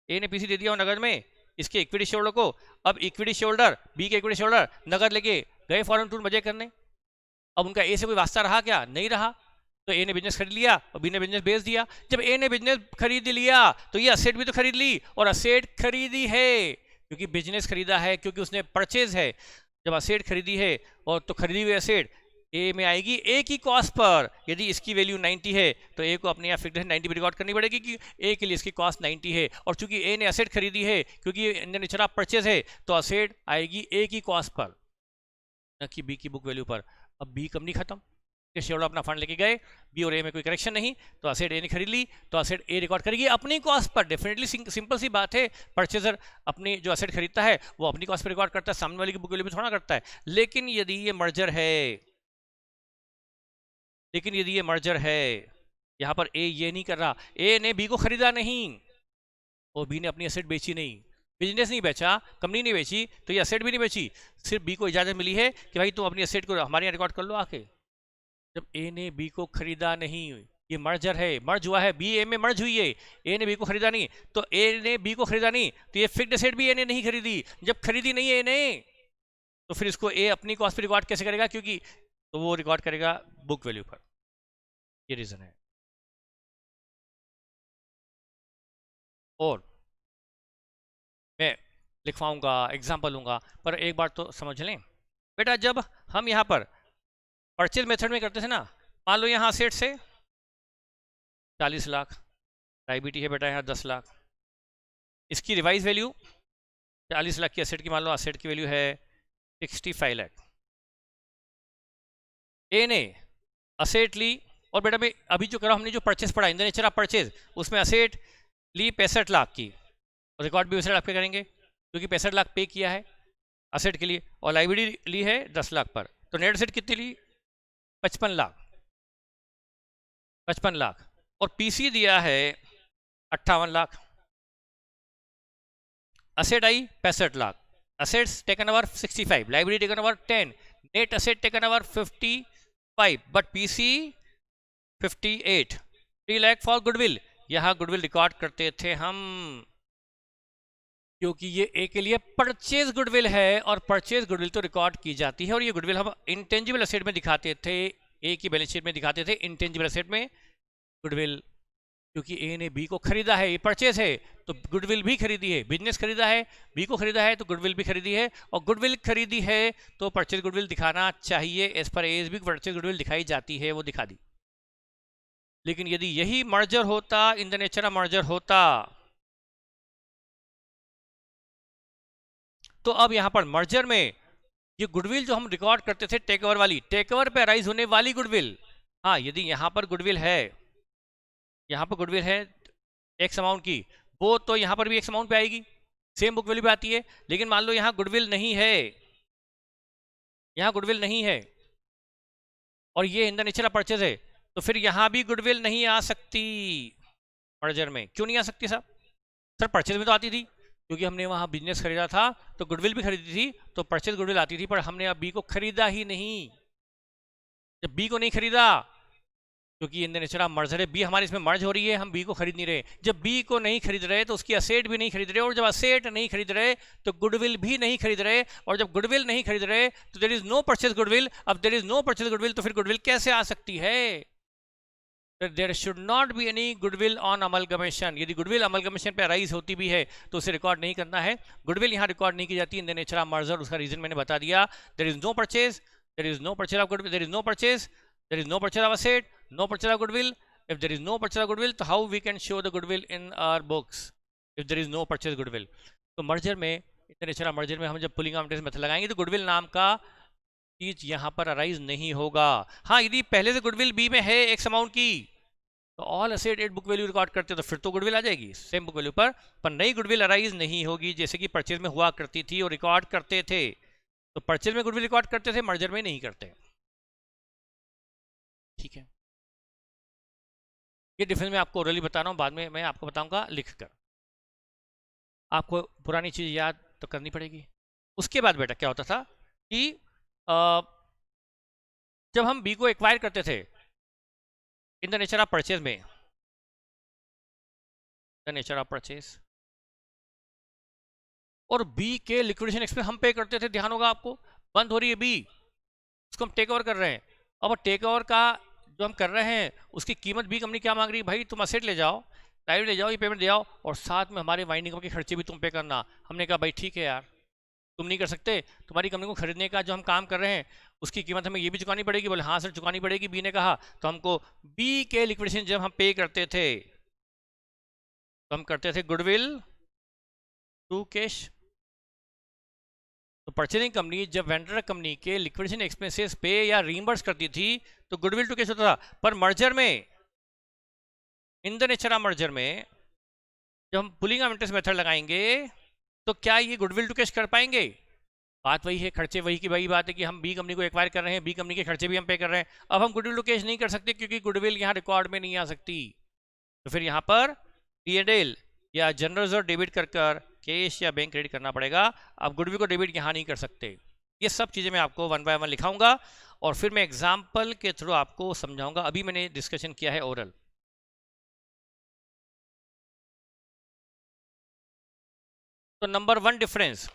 ए ने पीसी दे दिया हो नगद में इसके इक्विटी शेयर होल्डर को, अब इक्विटी शेयर होल्डर, बी के इक्विटी शेयर होल्डर नगद लेके गए फॉरेन टूर मजे करने, अब उनका ए से कोई वास्ता रहा क्या, नहीं रहा। तो ए ने बिजनेस खरीद लिया और बी ने बिजनेस बेच दिया। जब ए ने बिजनेस खरीद लिया तो ये असेट भी तो खरीद ली, और असेट खरीदी है क्योंकि बिजनेस खरीदा है, क्योंकि उसने परचेज है। जब असेट खरीदी है और तो खरीदी हुई असेट ए में आएगी ए की कॉस्ट पर। यदि इसकी वैल्यू 90 है तो ए को अपने यहाँ फिक्स 90 पे रिकॉर्ड करनी पड़ेगी कि ए के लिए इसकी कॉस्ट 90 है। और चूंकि ए ने असेट खरीदी है, क्योंकि ये इन द नेचर ऑफ परचेज है, तो असेट आएगी ए की कॉस्ट पर, न कि बी की बुक वैल्यू पर। अब बी कंपनी खत्म, शेयर अपना फंड लेके गए, बी और ए में कोई करेक्शन नहीं, तो असेट ए ने खरीद ली, तो असेट ए रिकॉर्ड करेगी अपनी कॉस्ट पर। डेफिनेटली सिंपल सी बात है, परचेजर अपनी जो असेट खरीदता है वो अपनी कॉस्ट पर रिकॉर्ड करता है, सामने वाले की बुक वैल्यू पे थोड़ा करता है। लेकिन यदि ये मर्जर है, यहाँ पर ए ये नहीं कर रहा, ए ने बी को खरीदा नहीं और बी ने अपनी असेट बेची नहीं, बिजनेस नहीं बेचा, कंपनी नहीं बेची, तो ये असेट भी नहीं बेची, सिर्फ बी को इजाजत मिली है कि भाई तुम अपनी असेट को हमारे यहाँ रिकॉर्ड कर लो आके। जब ए ने बी को खरीदा नहीं, ये मर्जर है, मर्ज हुआ है, बी ए में मर्ज हुई है, ए ने बी को खरीदा नहीं, तो ए ने बी को खरीदा नहीं, तो ये फिक्स्ड असेट भी ए ने नहीं खरीदी। जब खरीदी नहीं है ए ने, तो फिर इसको ए अपनी कॉस्ट पे रिकॉर्ड कैसे करेगा? क्योंकि तो वो रिकॉर्ड करेगा बुक वैल्यू पर। ये रीजन है। और मैं लिखवाऊंगा, एग्जाम्पल लूंगा, पर एक बार तो समझ लें बेटा, जब हम यहाँ पर परचेज मेथड में करते थे ना, मान लो यहाँ असेट से 40 लाख, लायबिलिटी है बेटा यहाँ 10 लाख, इसकी रिवाइज वैल्यू 40 लाख की असेट की, मान लो असेट की वैल्यू है 65 लाख। ए ने असेट ली, और बेटा मैं अभी जो करा, हमने जो परचेज पढ़ा, इन द नेचर ऑफ परचेज, उसमें असेट ली 65 लाख की, और रिकॉर्ड भी 65 लाख पे करेंगे क्योंकि 65 लाख पे किया है असेट के लिए, और लायबिलिटी ली है 10 लाख पर, तो नेट असेट कितनी ली? 55 लाख, और पीसी दिया है 58 lakh, asset I 65 lakh, assets taken over 65, liability taken over 10, net asset taken over 55, but PC 58, 3 lakh for goodwill. यहां गुडविल रिकॉर्ड करते थे हम, क्योंकि ये ए के लिए परचेज गुडविल है, और परचेज गुडविल तो रिकॉर्ड की जाती है, और ये गुडविल हम इंटेंजिबल असेट में दिखाते थे, ए की बैलेंस शीट में दिखाते थे इंटेंजिबल असेट में गुडविल, क्योंकि ए ने बी को खरीदा है, ये परचेज है तो गुडविल भी खरीदी है, बिजनेस खरीदा है, बी को खरीदा है तो गुडविल भी खरीदी है, और गुडविल खरीदी है तो परचेज गुडविल दिखाना चाहिए, एज पर एज भी परचेज गुडविल दिखाई जाती है, वो दिखा दी। लेकिन यदि यही मर्जर होता, इन द नेचर ऑफ मर्जर होता, तो अब यहां पर मर्जर में ये गुडविल जो हम रिकॉर्ड करते थे टेक ओवर वाली, टेक ओवर पे अराइज होने वाली गुडविल, हाँ यदि यहां पर गुडविल है, यहां पर गुडविल है एक्स अमाउंट की, वो तो यहां पर भी एक्स अमाउंट पे आएगी, सेम बुक वैल्यू पे आती है। लेकिन मान लो यहां गुडविल नहीं है, यहां गुडविल नहीं है, और ये इन द नेचर ऑफ परचेज है, तो फिर यहां भी गुडविल नहीं आ सकती मर्जर में। क्यों नहीं आ सकती साहब? सर परचेज में तो आती थी, क्योंकि हमने वहां बिजनेस खरीदा था तो गुडविल भी खरीदी थी, तो परचेज गुडविल आती थी, पर हमने अब बी को खरीदा ही नहीं। जब बी को नहीं खरीदा, क्योंकि इन द नेचर ऑफ मर्जर है, बी हमारे इसमें मर्ज हो रही है, हम बी को खरीद नहीं रहे, जब बी को नहीं खरीद रहे तो उसकी असेट भी नहीं खरीद रहे, और जब असेट नहीं खरीद रहे तो गुडविल भी नहीं खरीद रहे, और जब गुडविल नहीं खरीद रहे तो there is no purchase goodwill. अब there is no purchase goodwill, तो फिर गुडविल कैसे आ सकती है? There should not be any goodwill on amalgamation. यदि गुडविल अमलगमेशन पे अराइज होती भी है तो उसे रिकॉर्ड नहीं करना है, गुडविल यहाँ रिकॉर्ड नहीं की जाती in the nature of merger. उसका रीजन मैंने बता दिया, there is no purchase, there is no purchase of goodwill, there is no purchase, there is no purchase of asset, no purchase of goodwill. If there is no purchase of goodwill, तो how we can show the goodwill in our books if there is no purchase goodwill? तो merger में, international merger में हम जब pulling out method लगाएंगे तो goodwill नाम का चीज यहाँ पर अराइज नहीं होगा। हाँ यदि पहले से गुडविल बी में है एक्स अमाउंट की, तो all asset at book value record करते तो फिर तो गुडविल आ जाएगी सेम बुक वैल्यू पर नई गुडविल अराइज नहीं होगी, जैसे कि परचेज में हुआ करती थी और रिकॉर्ड करते थे। तो परचेज में गुडविल रिकॉर्ड करते थे, मर्जर में नहीं करते। ठीक है, ये डिफरेंस मैं आपको ओरली बता रहा हूँ, बाद में मैं आपको बताऊंगा लिखकर। आपको पुरानी चीज़ याद तो करनी पड़ेगी। उसके बाद बेटा क्या होता था कि जब हम बी को एक्वायर करते थे इन द नेचर ऑफ परचेज में, द नेचर ऑफ परचेज, और बी के लिक्विडेशन एक्सपेंस हम पे करते थे, ध्यान होगा आपको, बंद हो रही है बी, उसको हम टेक ओवर कर रहे हैं। अब टेक ओवर का जो हम कर रहे हैं उसकी कीमत बी कंपनी क्या मांग रही है? भाई तुम असेट ले जाओ, लाइव ले जाओ, ये पेमेंट दे आओ, और साथ में हमारे वाइंडिंग के खर्चे भी तुम पे करना। हमने कहा भाई ठीक है यार, तुम नहीं कर सकते, तुम्हारी कंपनी को खरीदने का जो हम काम कर रहे हैं उसकी कीमत हमें ये भी चुकानी पड़ेगी। बोले हाँ सर चुकानी पड़ेगी। बी ने कहा तो हमको बी के लिक्विडेशन जब हम पे करते थे तो हम करते थे गुडविल टू कैश। तो परचेजिंग कंपनी जब वेंडर कंपनी के लिक्विडेशन एक्सपेंसेस पे या रीइंबर्स करती थी तो गुडविल टू कैश होता था। पर मर्जर में, इन द नेचर ऑफ मर्जर में, जब हम पुलिंग ऑफ इंटरेस्ट मेथड लगाएंगे तो क्या ये गुडविल टू कैश कर पाएंगे? बात वही है, खर्चे वही की वही बात है कि हम बी कंपनी को एक्वायर कर रहे हैं, बी कंपनी के खर्चे भी हम पे कर रहे हैं। अब हम गुडविल टू कैश नहीं कर सकते क्योंकि गुडविल यहाँ रिकॉर्ड में नहीं आ सकती। तो फिर यहाँ पर P&L या जनरल रिजर्व डेबिट कर कैश या बैंक क्रेडिट करना पड़ेगा। आप गुडविल को डेबिट यहाँ नहीं कर सकते। ये सब चीज़ें मैं आपको 1 बाय 1 लिखाऊंगा और फिर मैं एग्जाम्पल के थ्रू आपको समझाऊंगा। अभी मैंने डिस्कशन किया है ओरल। तो नंबर 1 डिफरेंस,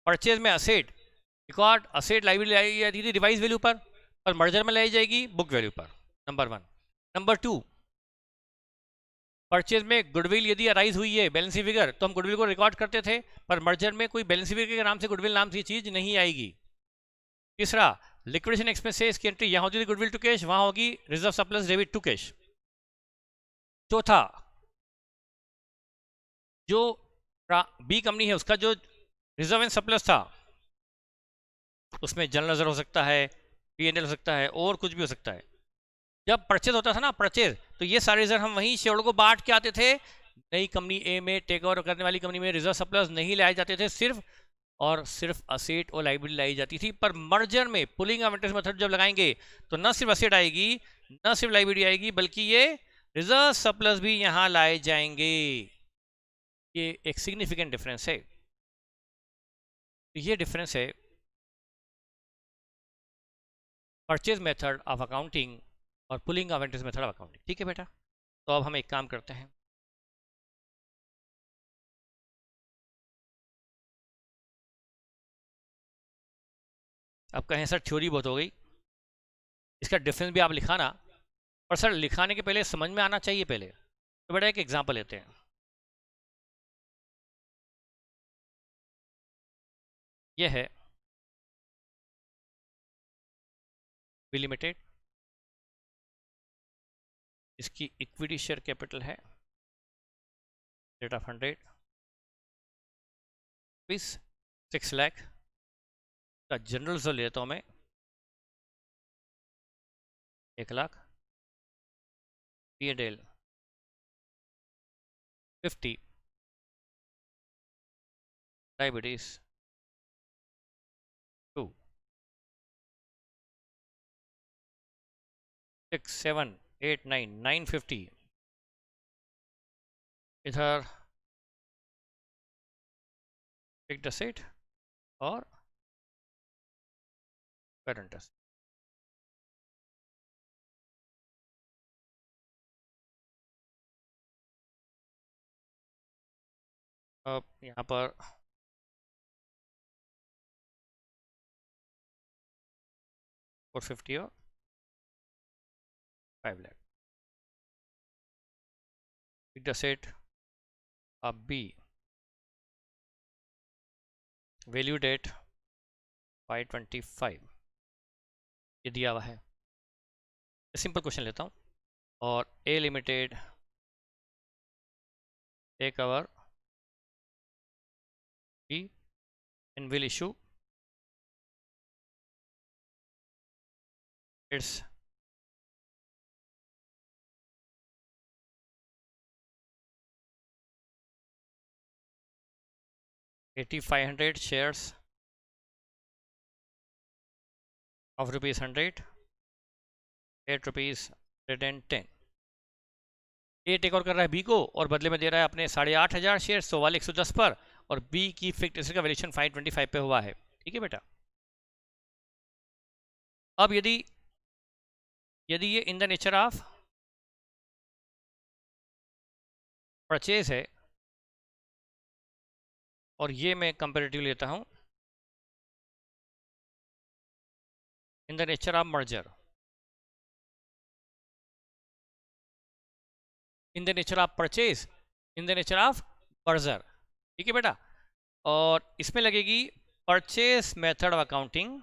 परचेज में असेट रिकॉर्ड, असेट लाइबिलिटी लाई जाती थी रिवाइज वैल्यू पर मर्जर में लाई जाएगी बुक वैल्यू पर। नंबर 1। नंबर 2, परचेज में गुडविल यदि अराइज हुई है बैलेंस फिगर तो हम गुडविल को रिकॉर्ड करते थे, पर मर्जर में कोई बैलेंस फिगर के नाम से गुडविल नाम की चीज नहीं आएगी। तीसरा, लिक्विडेशन एक्सपेंसेस की एंट्री यहां होती थी गुडविल टू कैश, वहां होगी reserve surplus debit to cash. चौथा, जो बी कंपनी है उसका जो रिजर्व एंड सरप्लस था उसमें जनरल रिजर्व हो सकता है, P&L हो सकता है और कुछ भी हो सकता है। जब परचेज होता था ना परचेज, तो ये सारे रिजर्व हम वहीं शेयर को बांट के आते थे। नई कंपनी ए में, टेक ओवर करने वाली कंपनी में रिजर्व सरप्लस नहीं लाए जाते थे, सिर्फ और सिर्फ असेट और लाइबिलिटी लाई जाती थी। पर मर्जर में पुलिंग ऑफ इंटरेस्ट मेथड जब लगाएंगे तो न सिर्फ असेट आएगी, न सिर्फ लाइबिलिटी आएगी, बल्कि ये रिजर्व सरप्लस भी यहां लाए जाएंगे। ये एक सिग्निफिकेंट डिफरेंस है। ये डिफरेंस है परचेज मेथड ऑफ अकाउंटिंग और pulling of interest method of accounting. ठीक है बेटा, तो अब हम एक काम करते हैं, अब कहें सर थ्योरी बहुत हो गई, इसका डिफरेंस भी आप लिखाना, पर सर लिखाने के पहले समझ में आना चाहिए पहले। तो बेटा एक एग्जांपल लेते हैं। यह है बी लिमिटेड, इसकी इक्विटी शेयर कैपिटल है रेट ऑफ 100 रुपीज, 6 लाख का जनरल जो लेता हूँ मैं 1 लाख, P&L 50, डायबिटीज 2, 6, 7, 8, 9, 950 इधर फिक्स्ड एसेट और करंट एसेट। अब यहाँ पर 450 और 5 लाख। फिक्स्ड एसेट अब बी, वैल्यू डेट 525 ये दिया हुआ है। सिंपल क्वेश्चन लेता हूँ, और A limited take over B and will issue its $8,500 shares of rupees 100, 8 rupees 110। A take over कर रहा है बी को और बदले में दे रहा है अपने 8,500 शेयर, सो वाले 110 पर, और बी की फिक्स्ड एसेट का वैल्यूएशन 525 पे हुआ है। ठीक है बेटा, अब यदि यदि ये इन द नेचर ऑफ परचेज है और ये मैं कंपेरेटिव लेता हूं इन the nature of merger, in the nature of purchase, in the nature of merger. ठीक है बेटा, और इसमें लगेगी purchase method of accounting.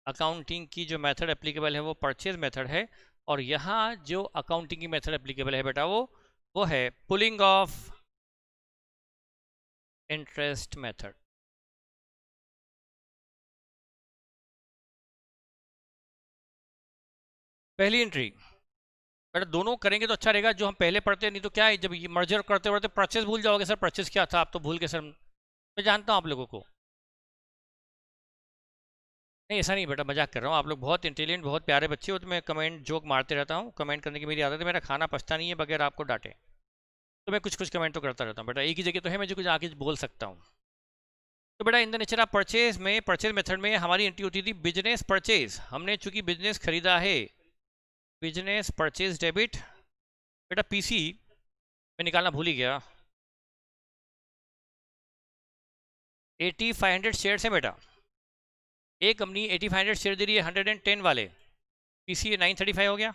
Accounting की जो मेथड एप्लीकेबल है वो परचेज मेथड है, और यहाँ जो अकाउंटिंग की मेथड एप्लीकेबल है बेटा वो है पुलिंग ऑफ इंटरेस्ट मेथड। पहली एंट्री बेटा दोनों करेंगे तो अच्छा रहेगा, जो हम पहले पढ़ते हैं, नहीं तो क्या है जब ये मर्जर करते पढ़ते परचेज भूल जाओगे। सर परचेज क्या था, आप तो भूल गए सर। मैं जानता हूँ आप लोगों को। नहीं ऐसा नहीं बेटा, मजाक कर रहा हूँ। आप लोग बहुत इंटेलिजेंट बहुत प्यारे बच्चे हो, तो मैं कमेंट जोक मारते रहता हूँ। कमेंट करने की मेरी आदत है, मेरा खाना पचता नहीं है बगैर आपको डांटे। तो मैं कुछ कुछ कमेंट तो करता रहता हूँ बेटा, एक ही जगह तो है मैं जो कुछ आगे बोल सकता हूँ। तो बेटा इन द नेचर ऑफ परचेज में, परचेज मेथड में हमारी एंट्री होती थी बिजनेस परचेज। हमने चूंकि बिजनेस खरीदा है, बिजनेस परचेज डेबिट। बेटा पीसी मैं निकालना भूल ही गया। 8500 शेयर्स है बेटा। एक कंपनी 8500 शेयर दे रही है 110 वाले, पीसी 935 हो गया।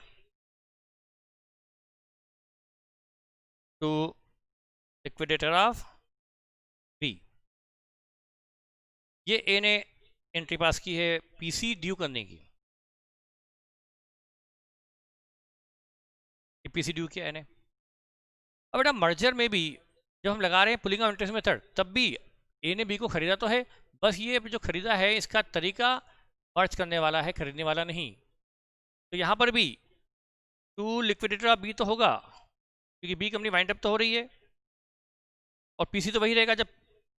टू लिक्विडेटर ऑफ बी, ये ए ने एंट्री पास की है पीसी ड्यू करने की। पीसी ड्यू किया है। अब बेटा मर्जर में भी जब हम लगा रहे हैं पुलिंग ऑफ इंटरेस्ट मेथड, तब भी ए ने बी को खरीदा तो है, बस ये जो खरीदा है इसका तरीका मर्ज करने वाला है, खरीदने वाला नहीं। तो यहाँ पर भी टू लिक्विडेटर ऑफ बी तो होगा, क्योंकि बी कंपनी वाइंड अप तो हो रही है, और पीसी तो वही रहेगा। जब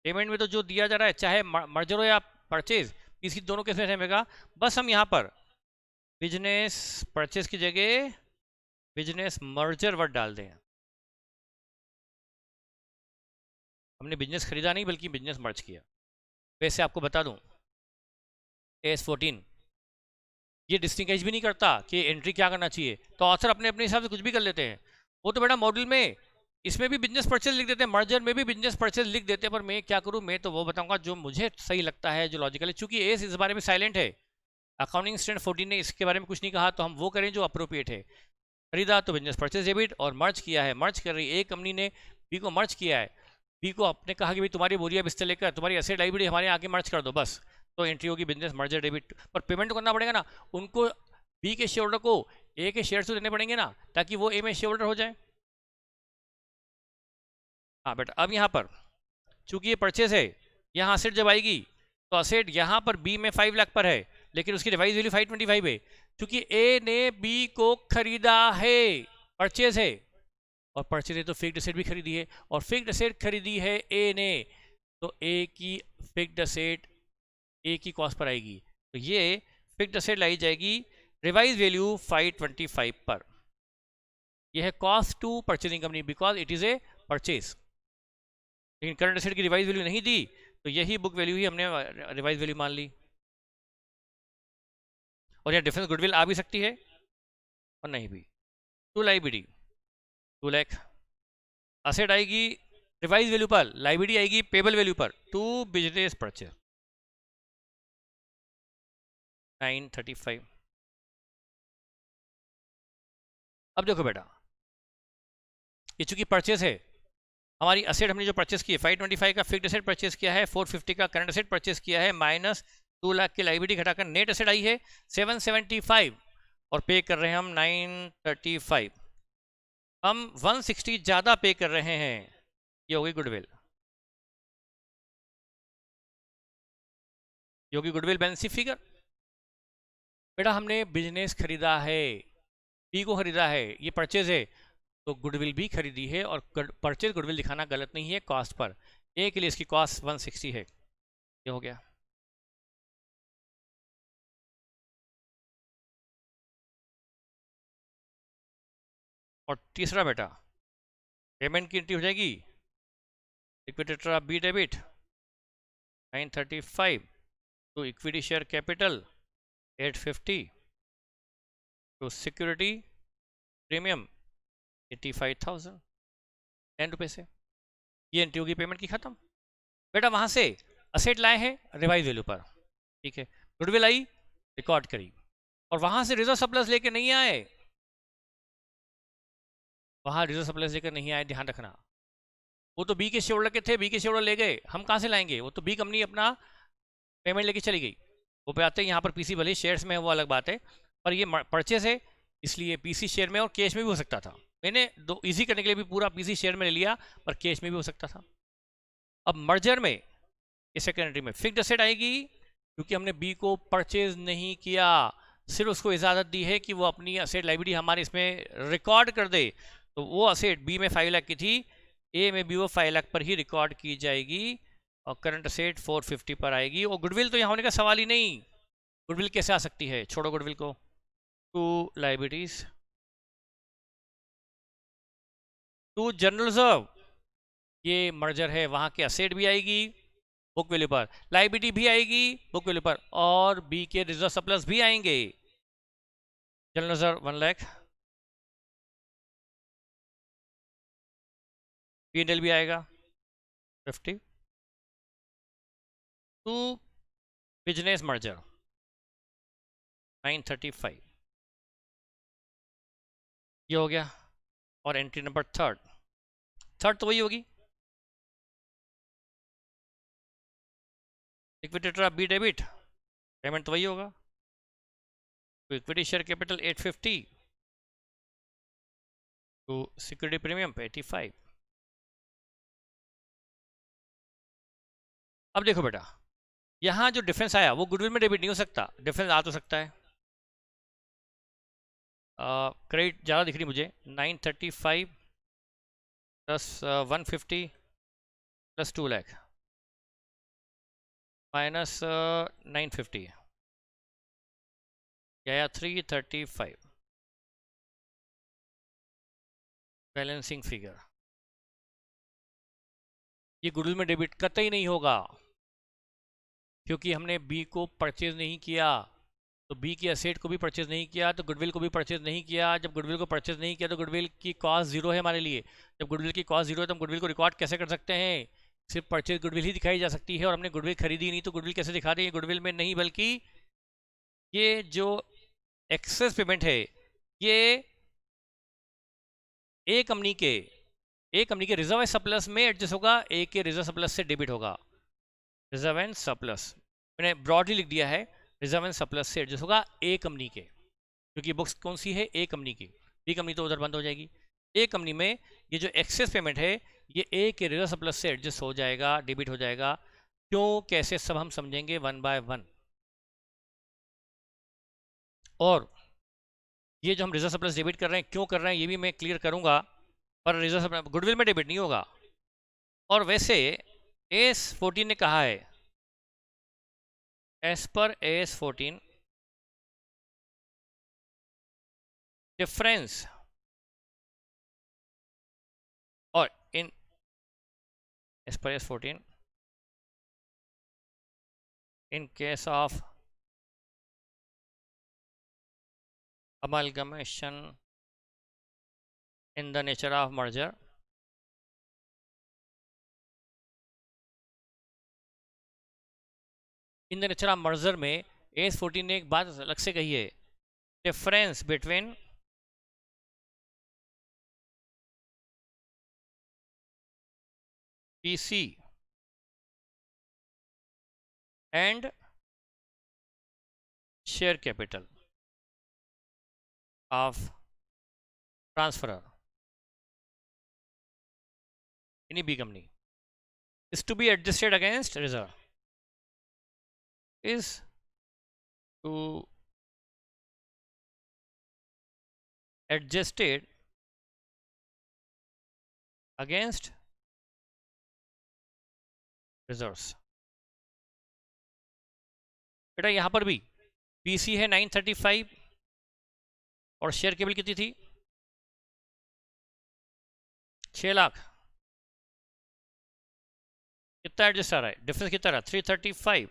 पेमेंट में तो जो दिया जा रहा है, चाहे मर्जर हो या परचेज, पीसी दोनों के साथ रहेगा। बस हम यहाँ पर बिजनेस परचेज की जगह बिजनेस मर्जर वर्ड डाल दें। हमने बिजनेस खरीदा नहीं बल्कि बिजनेस मर्ज किया। वैसे आपको बता दूं AS14 ये डिस्टिंग्विश भी नहीं करता कि एंट्री क्या करना चाहिए, तो ऑथर अपने अपने हिसाब से कुछ भी कर लेते हैं। वो तो बेटा मॉड्यूल में इसमें भी बिजनेस परचेज लिख देते हैं, मर्जर में भी बिजनेस परचेज लिख देते हैं, पर मैं क्या करूं, मैं तो वो बताऊंगा जो मुझे सही लगता है, जो लॉजिकल है। चूंकि एस इस बारे में साइलेंट है, अकाउंटिंग स्टैंडर्ड 14 ने इसके बारे में कुछ नहीं कहा, तो हम वो करें जो अप्रोप्रिएट है। खरीदा तो बिजनेस परचेज डेबिट, और मर्ज किया है, मर्ज कर रही है एक कंपनी ने बी को मर्ज किया है। बी को आपने कहा कि भाई तुम्हारी बोरिया बिस्तर लेकर तुम्हारी एसेट लाइब्रेरी हमारे आके मर्ज कर दो, बस तो एंट्री होगी बिजनेस मर्जर डेबिट। पर पेमेंट तो करना पड़ेगा ना उनको, बी के शेयर होल्डर को ए के शेयर तो देने पड़ेंगे ना, ताकि वो ए में शेयर होल्डर हो जाए। हाँ बेटा अब यहाँ पर चूंकि ये परचेज है, यहाँ असेट जब आएगी तो असेट यहाँ पर बी में 5 लाख पर है, लेकिन उसकी रिवाइज वैल्यू 525 है। क्योंकि ए ने बी को खरीदा है, परचेज है, और परचेज है तो फिक्स्ड असेट भी खरीदी है, और फिक्स्ड असेट खरीदी है ए ने, तो ए की फिक्स्ड असेट ए की कॉस्ट पर आएगी। तो ये फिक्स्ड असेट लाई जाएगी रिवाइज वैल्यू 525 पर। यह है cost to purchasing company because it is a purchase. लेकिन करंट असेट की रिवाइज वैल्यू नहीं दी, तो यही बुक वैल्यू ही हमने रिवाइज वैल्यू मान ली। और यह डिफरेंस गुडविल आ भी सकती है और नहीं भी। टू लाइबिलिटी 2 लाख, असेट आएगी रिवाइज वैल्यू पर, लाइबिलिटी आएगी पेबल वैल्यू पर। To business purchase 935। अब देखो बेटा ये चूंकि परचेज है, हमारी असेट हमने जो परचेस की है 525 का फिक्स्ड असेट परचेस किया है, 450 का करंट असेट परचेस किया है, माइनस 2 लाख की लाइबिलिटी घटाकर नेट असेट आई है 775, और पे कर रहे हैं हम 935। हम 160 ज़्यादा पे कर रहे हैं, ये होगी गुडविल। ये होगी गुडविल बैलेंस शीट फिगर। बेटा हमने बिजनेस खरीदा है, बी को खरीदा है, ये परचेज है, तो गुडविल भी खरीदी है, और परचेज गुडविल दिखाना गलत नहीं है कॉस्ट पर। ए के लिए इसकी कॉस्ट 160 है, ये हो गया। और तीसरा बेटा पेमेंट की एंट्री हो जाएगी liquidator of B debit 935 to equity share capital 850 to security premium 85,000 10 रुपये से। ये एंट्री होगी पेमेंट की खत्म। बेटा वहां से असेट लाए हैं रिवाइज वैल्यू पर, ठीक है, गुडविल आई रिकॉर्ड करी, और वहां से रिजर्व सरप्लस लेके नहीं आए, वहां रिजर्व सरप्लस लेकर नहीं आए, ध्यान रखना। वो तो बी के शेयर होल्डर के थे, बी के शेयर होल्डर ले गए, हम कहाँ से लाएंगे? वो तो बी कंपनी अपना पेमेंट लेके चली गई। वो पे आते हैं यहाँ पर पीसी, भले शेयर्स में है वो अलग बात है, पर ये परचेस है इसलिए पीसी शेयर में और कैश में भी हो सकता था। मैंने दो इजी करने के लिए भी पूरा पीसी शेयर में ले लिया, पर कैश में भी हो सकता था। अब मर्जर में ये सेकेंडरी में फिक्स्ड एसेट आएगी, क्योंकि हमने बी को परचेज नहीं किया, सिर्फ उसको इजाज़त दी है कि वो अपनी असेट लाइबिलिटी हमारे इसमें रिकॉर्ड कर दे। तो वो असेट बी में 5 लाख की थी, ए में भी वो 5 लाख पर ही रिकॉर्ड की जाएगी और करंट असेट 450 पर आएगी। और गुडविल तो यहाँ होने का सवाल ही नहीं, गुडविल कैसे आ सकती है? छोड़ो गुडविल को, to liabilities, to general reserve, ये मर्जर है, वहाँ के असेट भी आएगी बुक वैल्यू पर, लाइबिलिटी भी आएगी बुक वैल्यू पर, और बी के रिजर्व सरप्लस भी आएंगे। जनरल रिजर्व 1 लाख, P&L भी आएगा 50, टू बिजनेस मर्जर 935, ये हो गया। और एंट्री नंबर थर्ड तो वही होगी, equity trust B debit, payment तो वही होगा। तो इक्विटी शेयर कैपिटल 850, तो सिक्योरिटी प्रीमियम पे 85। अब देखो बेटा, यहाँ जो डिफरेंस आया वो गुडविल में डेबिट नहीं हो सकता, डिफरेंस आ तो सकता है। क्रेडिट ज़्यादा दिख रही मुझे, 935 प्लस 150 प्लस 2 लाख माइनस 950, क्या 335, बैलेंसिंग फिगर। ये गुडविल में डेबिट कतई नहीं होगा, क्योंकि हमने बी को परचेज नहीं किया, तो बी की एसेट को भी परचेज नहीं किया, तो गुडविल को भी परचेज नहीं किया। जब गुडविल को परचेज नहीं किया तो गुडविल की कॉस्ट जीरो है हमारे लिए। जब गुडविल की कॉस्ट जीरो है तो हम गुडविल को रिकॉर्ड कैसे कर सकते हैं? सिर्फ परचेज गुडविल ही दिखाई जा सकती है, और हमने गुडविल खरीदी नहीं, तो गुडविल कैसे दिखा दें? गुडविल में नहीं, बल्कि ये जो एक्सेस पेमेंट है ये ए कंपनी के रिजर्व एंड सरप्लस में एडजस्ट होगा, ए के रिजर्व सरप्लस से डेबिट होगा। रिजर्व एंड सरप्लस मैंने ब्रॉडली लिख दिया है, रिजर्व एंड सरप्लस से एडजस्ट होगा ए कंपनी के, क्योंकि बुक्स कौन सी है? ए कंपनी की, बी कंपनी तो उधर बंद हो जाएगी। ए कंपनी में ये जो एक्सेस पेमेंट है ये ए के रिजर्व सरप्लस से एडजस्ट हो जाएगा, डेबिट हो जाएगा। क्यों, कैसे, सब हम समझेंगे 1 बाय 1। और ये जो हम रिजर्व सरप्लस डेबिट कर रहे हैं, क्यों कर रहे हैं, ये भी मैं क्लियर करूंगा, पर रिजर्व सरप्लस गुडविल में डेबिट नहीं होगा। और वैसे AS14 ने कहा है, एज पर AS14 डिफरेंस और इन as per AS14 in case of amalgamation in the nature of merger, in the nature of merger में AS14 ने एक बात अलग से कही है, difference between PC and share capital of transferor in B company is to be adjusted against reserve, is to adjusted against reserves। बेटा यहाँ पर भी PC है 935 और शेयर केबल कितनी थी? 6 लाख। कितना एडजस्ट आ रहा है? डिफरेंस कितना रहा? 335।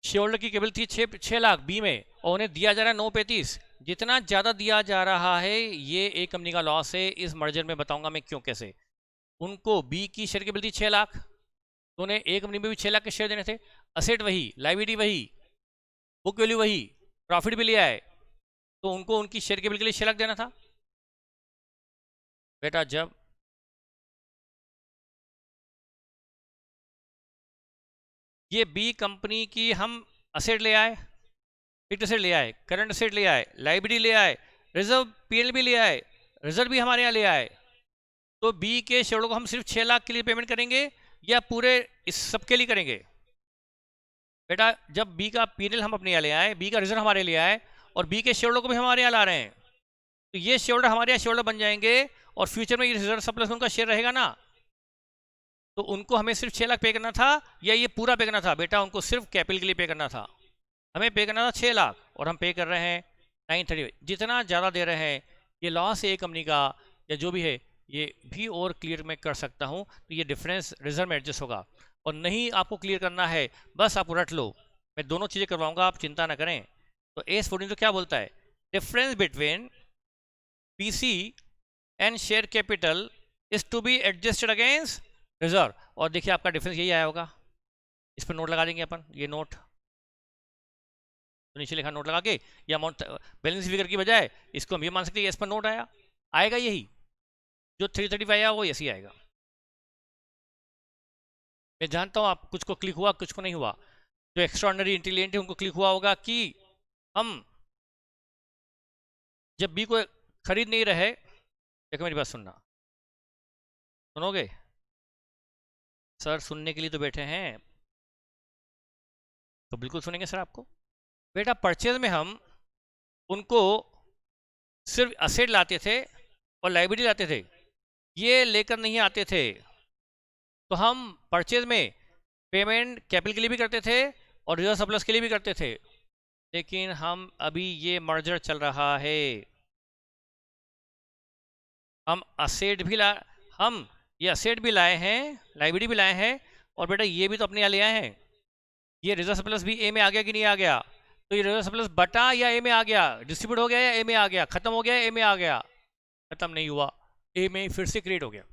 शेयर होल्डर की केबल थी 6 लाख बी में, और उन्हें दिया जा रहा है 935। जितना ज़्यादा दिया जा रहा है ये एक कंपनी का लॉस है। इस मर्जर में बताऊंगा मैं क्यों, कैसे। उनको बी की शेयर केबल थी 6 लाख, तो उन्हें एक कंपनी में भी 6 लाख के शेयर देने थे। असेट वही, लाइबिलिटी वही, बुक वैल्यू वही, प्रॉफिट भी लिया है, तो उनको उनकी शेयर केबल के लिए 6 लाख देना था। बेटा जब ये बी कंपनी की हम असेट ले आए, फिक्स्ड असेट ले आए, करंट असेट ले आए, लाइबिलिटी ले आए, रिजर्व पीएल भी ले आए, रिजर्व भी हमारे यहाँ ले आए। तो बी के शेयरों को हम सिर्फ 6 लाख के लिए पेमेंट करेंगे या पूरे इस सब के लिए करेंगे? बेटा जब बी का पीएल हम अपने यहाँ ले आए, बी का रिजर्व हमारे लिए आए और बी के शेयरों को भी हमारे यहाँ ला रहे हैं, तो ये शेयर हमारे यहाँ शेयर बन जाएंगे और फ्यूचर में ये रिजर्व सरप्लस उनका शेयर रहेगा ना। तो उनको हमें सिर्फ 6 लाख पे करना था या ये पूरा पे करना था? बेटा उनको सिर्फ कैपिटल के लिए पे करना था, हमें पे करना था 6 लाख और हम पे कर रहे हैं 930। जितना ज़्यादा दे रहे हैं, ये लॉस है एक कंपनी का या जो भी है, ये भी और क्लियर मैं कर सकता हूँ, तो ये डिफरेंस रिजर्व में एडजस्ट होगा। और नहीं आपको क्लियर करना है, बस आप रट लो, मैं दोनों चीज़ें करवाऊंगा, आप चिंता ना करें। तो AS14 तो क्या बोलता है? Difference between PC and share capital is to be adjusted against reserve. और देखिए आपका डिफरेंस यही आया होगा, इस पर नोट लगा देंगे अपन, ये नोट तो नीचे लिखा नोट लगा के, या अमाउंट बैलेंस फिगर की बजाय इसको हम ये मान सकते हैं इस पर नोट आया, आएगा यही जो 335 आया वो ऐसे ही आएगा। मैं जानता हूँ आप कुछ को क्लिक हुआ कुछ को नहीं हुआ, जो एक्स्ट्राऑर्डिनरी इंटेलिजेंट है उनको क्लिक हुआ होगा कि हम जब बी को खरीद नहीं रहे, देखो मेरी बात सुनना, सुनोगे सर? सुनने के लिए तो बैठे हैं, तो बिल्कुल सुनेंगे सर आपको। बेटा परचेज में हम उनको सिर्फ असेट लाते थे और लाइबिलिटी लाते थे, ये लेकर नहीं आते थे। तो हम परचेज में पेमेंट कैपिटल के लिए भी करते थे और रिजर्व सरप्लस के लिए भी करते थे, लेकिन हम अभी ये मर्जर चल रहा है, हम असेट भी हम ये असेट भी लाए हैं, लाइबिलिटी भी लाए हैं, और बेटा ये भी तो अपने यहाँ ले आए हैं। ये रिजर्व सरप्लस भी ए में आ गया कि नहीं आ गया? तो ये रिजर्व सरप्लस बटा या ए में आ गया, डिस्ट्रीब्यूट हो गया या ए में आ गया, खत्म हो गया ए में आ गया? खत्म नहीं हुआ, ए में फिर से क्रिएट हो गया।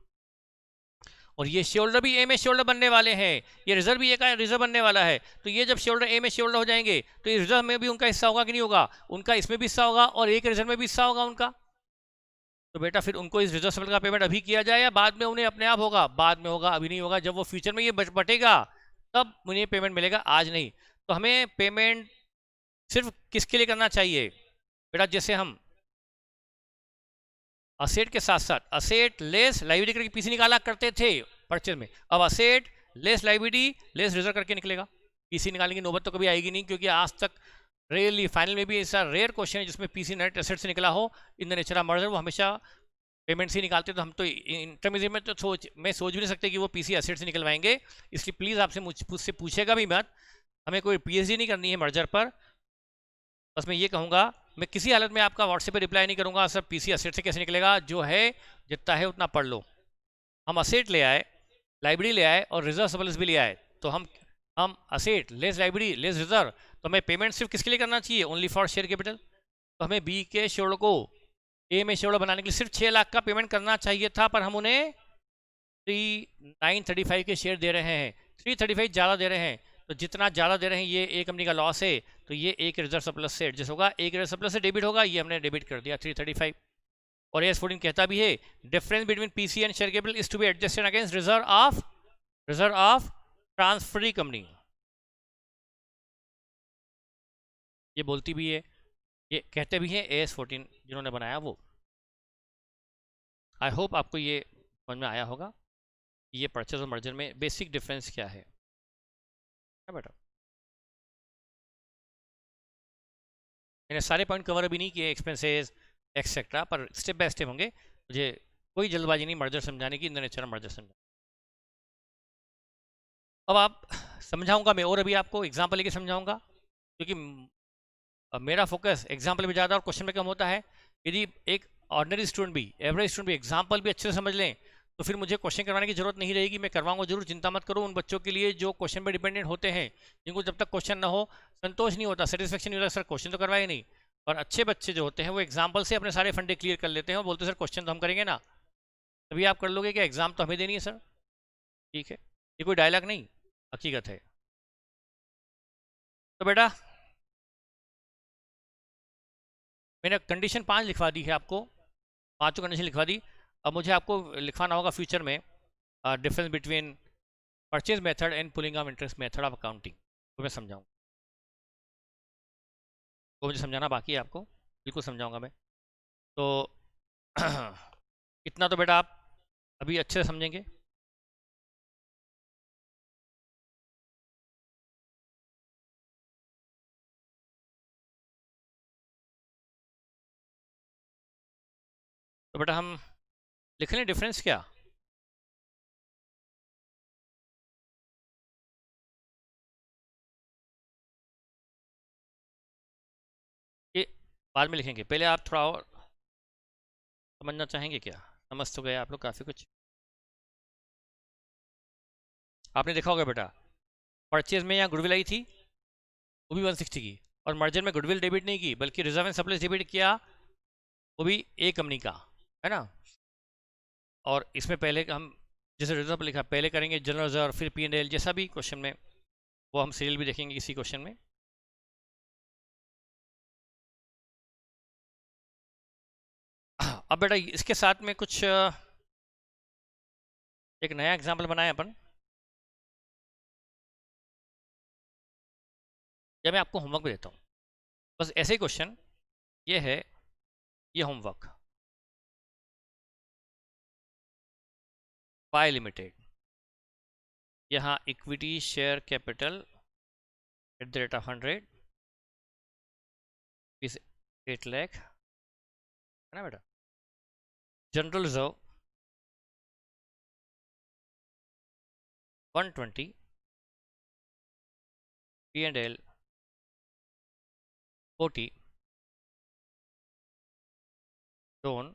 और ये शेयर भी ए में शेयर बनने वाले हैं, ये रिजर्व भी ए का रिजर्व बनने वाला है। तो ये जब शेयर ए में शेयर हो जाएंगे तो ये रिजर्व में भी उनका हिस्सा होगा कि नहीं होगा? उनका इसमें भी हिस्सा होगा और एक रिजर्व में भी हिस्सा होगा उनका। तो बेटा फिर उनको इस रिजर्व सरप्लस का पेमेंट अभी किया जाए या बाद में उन्हें अपने आप होगा? बाद में होगा, अभी नहीं होगा। जब वो फ्यूचर में ये बटेगा तब उन्हें पेमेंट मिलेगा, आज नहीं। तो हमें पेमेंट सिर्फ किसके लिए करना चाहिए? बेटा जैसे हम असेट के साथ साथ असेट लेस लाइबिलिटी करके पीसी निकाला करते थे परचेज में, अब asset less liability less reserve करके निकलेगा। पीसी निकालने की नौबत तो कभी आएगी नहीं, क्योंकि आज तक रेयरली, फाइनल में भी ऐसा रेयर क्वेश्चन है जिसमें पीसी नेट एसेट से निकला हो इन द नेचर ऑफ मर्जर। वो हमेशा पेमेंट से निकालते, तो हम तो इंटरमीडिएट में तो सोच भी नहीं सकते कि वो पीसी एसेट से निकलवाएंगे। इसलिए प्लीज़ आपसे मुझसे पूछेगा भी मत, हमें कोई पीएचडी नहीं करनी है मर्जर पर। बस मैं ये कहूँगा, मैं किसी हालत में आपका व्हाट्सएप पे रिप्लाई नहीं करूँगा सर पीसी असेट से कैसे निकलेगा, जो है जितना है उतना पढ़ लो। हम असेट ले आए, लाइब्रेरी ले आए और रिजर्व सरप्लस भी ले आए, तो हम asset less library less reserve, तो हमें पेमेंट सिर्फ किसके लिए करना चाहिए? Only for share capital. तो हमें बी के शेयर को ए में शेयर बनाने के लिए सिर्फ 6 लाख का पेमेंट करना चाहिए था, पर हम उन्हें 935 के शेयर दे रहे हैं, 335 ज़्यादा दे रहे हैं। तो जितना ज़्यादा दे रहे हैं, ये एक कंपनी का लॉस है, तो ये एक रिजर्व सरप्लस से एडजस्ट होगा, एक रिजर्व सरप्लस से डेबिट होगा, ये हमने डेबिट कर दिया 335। और AS14 कहता भी है difference between PC and share capital is to be adjusted against reserve of transferee company. ये बोलती भी है, ये कहते भी हैं AS14 जिन्होंने बनाया वो। आई होप आपको ये समझ में आया होगा ये परचेज और मर्जर में बेसिक डिफरेंस क्या है बेटा। मैंने सारे पॉइंट कवर अभी नहीं किए, एक्सपेंसेस एक्सेट्रा, पर स्टेप बाय स्टेप होंगे। मुझे कोई जल्दबाजी नहीं मर्जर समझाने की, इन द नेचर ऑफ मर्जर समझाने। अब आप समझाऊंगा मैं, और अभी आपको एग्जांपल लेके समझाऊंगा, क्योंकि मेरा फोकस एग्जांपल पे ज़्यादा और क्वेश्चन में कम होता है। यदि एक ऑर्डिनरी स्टूडेंट भी, एवरेज स्टूडेंट भी एग्जांपल भी अच्छे से समझ लें, तो फिर मुझे क्वेश्चन करवाने की जरूरत नहीं रहेगी। मैं करवाऊंगा जरूर, चिंता मत करो। उन बच्चों के लिए जो क्वेश्चन पे डिपेंडेंट होते हैं, जिनको जब तक क्वेश्चन ना हो संतोष नहीं होता, सेटिस्फेक्शन नहीं होता, सर क्वेश्चन तो करवाए नहीं। और अच्छे बच्चे जो होते हैं वो एग्जाम्पल से अपने सारे फंडे क्लियर कर लेते हैं और बोलते हैं सर क्वेश्चन तो हम करेंगे ना, तभी आप कर लोगे कि एग्जाम तो हमें देनी है सर। ठीक है, ये कोई डायलॉग नहीं, हकीकत है। तो बेटा मैंने कंडीशन 5 लिखवा दी है आपको, 5 कंडीशन लिखवा दी। अब मुझे आपको लिखवाना होगा फ्यूचर में difference between purchase method and pulling of interest method of accounting तो मैं समझाऊँ, वो मुझे समझाना बाकी है आपको, बिल्कुल समझाऊंगा मैं। तो इतना तो बेटा आप अभी अच्छे से समझेंगे। तो बेटा हम लिख लें डिफरेंस क्या, ये बाद में लिखेंगे, पहले आप थोड़ा और समझना चाहेंगे क्या? समझ तो गए आप लोग काफ़ी कुछ। आपने देखा होगा बेटा, परचेज में यहाँ गुडविल आई थी, वो भी 160 की, और मर्जर में गुडविल डेबिट नहीं की बल्कि रिजर्व एंड सरप्लस डेबिट किया, वो भी एक कंपनी का, है ना। और इसमें पहले हम जैसे रिजर्व पर लिखा पहले करेंगे जनरल रिजर्व फिर P&L, जैसा भी क्वेश्चन में, वो हम सीरियल भी देखेंगे किसी क्वेश्चन में। अब बेटा इसके साथ में कुछ एक नया एग्जाम्पल बनाए अपन, या मैं आपको होमवर्क भी देता हूँ, बस ऐसे ही क्वेश्चन। ये है, ये होमवर्क, वाई लिमिटेड, यहाँ equity share capital at the rate of 100 is 8 lakh, है ना बेटा। General reserve 120, P&L 40, loan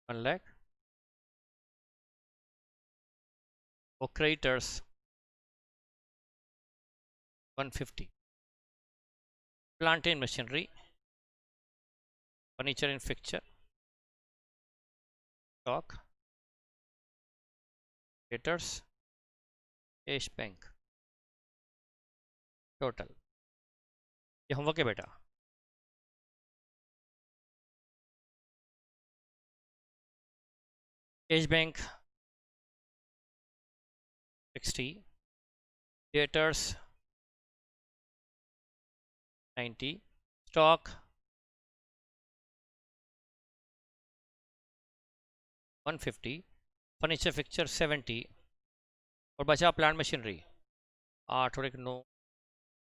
1 lakh, और creditors 150, plant and machinery, furniture and fixture, stock, creditors, cash bank, total. ये होमवर्क है बेटा। Cash bank 60, creditors 90, stock 150, furniture fixture 70, और बचा plant machinery 8 और 1 9,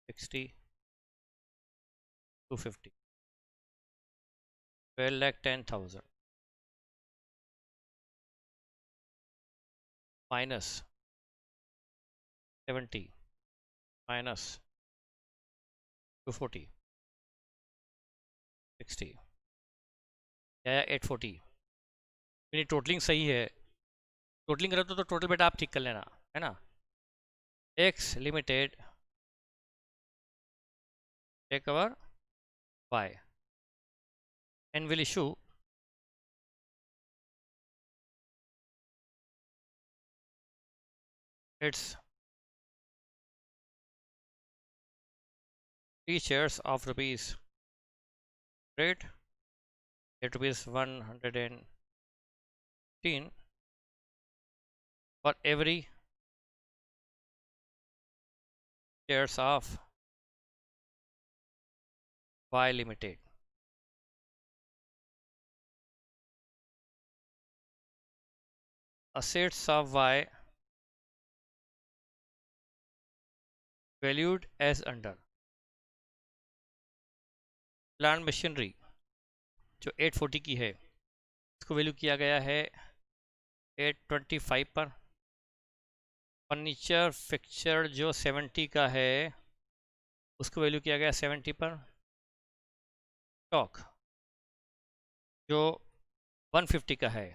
60, 250, 12,10,000 माइनस 70 माइनस 240, 60 या 840। मेरी टोटलिंग सही है, टोटलिंग करो तो टोटल बेटा आप ठीक कर लेना, है ना। X limited take over Y and will issue its 3 shares of rupees rate at rupees 110 for every shares of Y Limited. Assets of Y valued as under. Plant machinery जो 840 की है, इसको वैल्यू किया गया है 825 पर। फर्नीचर फिक्चर जो 70 का है, उसको वैल्यू किया गया 70 पर। स्टॉक जो 150 का है,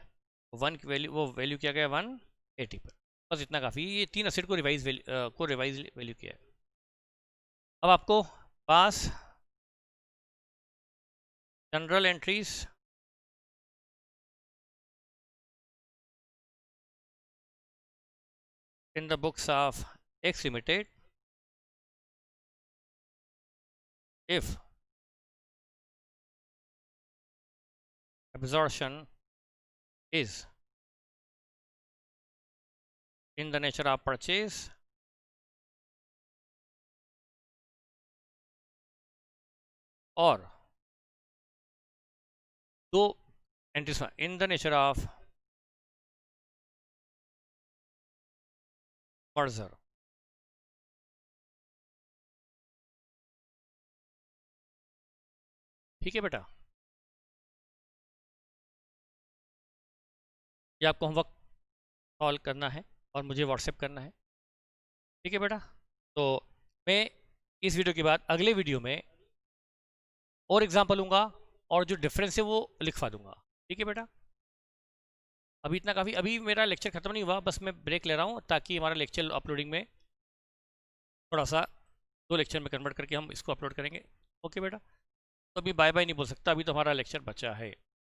वो वैल्यू किया गया 180 पर। बस इतना काफ़ी, ये 3 असेट को रिवाइज वैल्यू किया है। अब आपको पास general entries in the books of X Limited if absorption is in the nature of purchase, और दो entries in the nature of merger. ठीक है बेटा, ये आपको होमवर्क सॉल्व करना है और मुझे व्हाट्सएप करना है। ठीक है बेटा, तो मैं इस वीडियो के बाद अगले वीडियो में और एग्जाम्पल लूँगा और जो डिफरेंस है वो लिखवा दूंगा। ठीक है बेटा, अभी इतना काफ़ी। अभी मेरा लेक्चर ख़त्म नहीं हुआ, बस मैं ब्रेक ले रहा हूँ ताकि हमारा लेक्चर अपलोडिंग में थोड़ा सा 2 लेक्चर में कन्वर्ट करके हम इसको अपलोड करेंगे। ओके बेटा, तो अभी बाय बाय नहीं बोल सकता, अभी तो हमारा लेक्चर बचा है।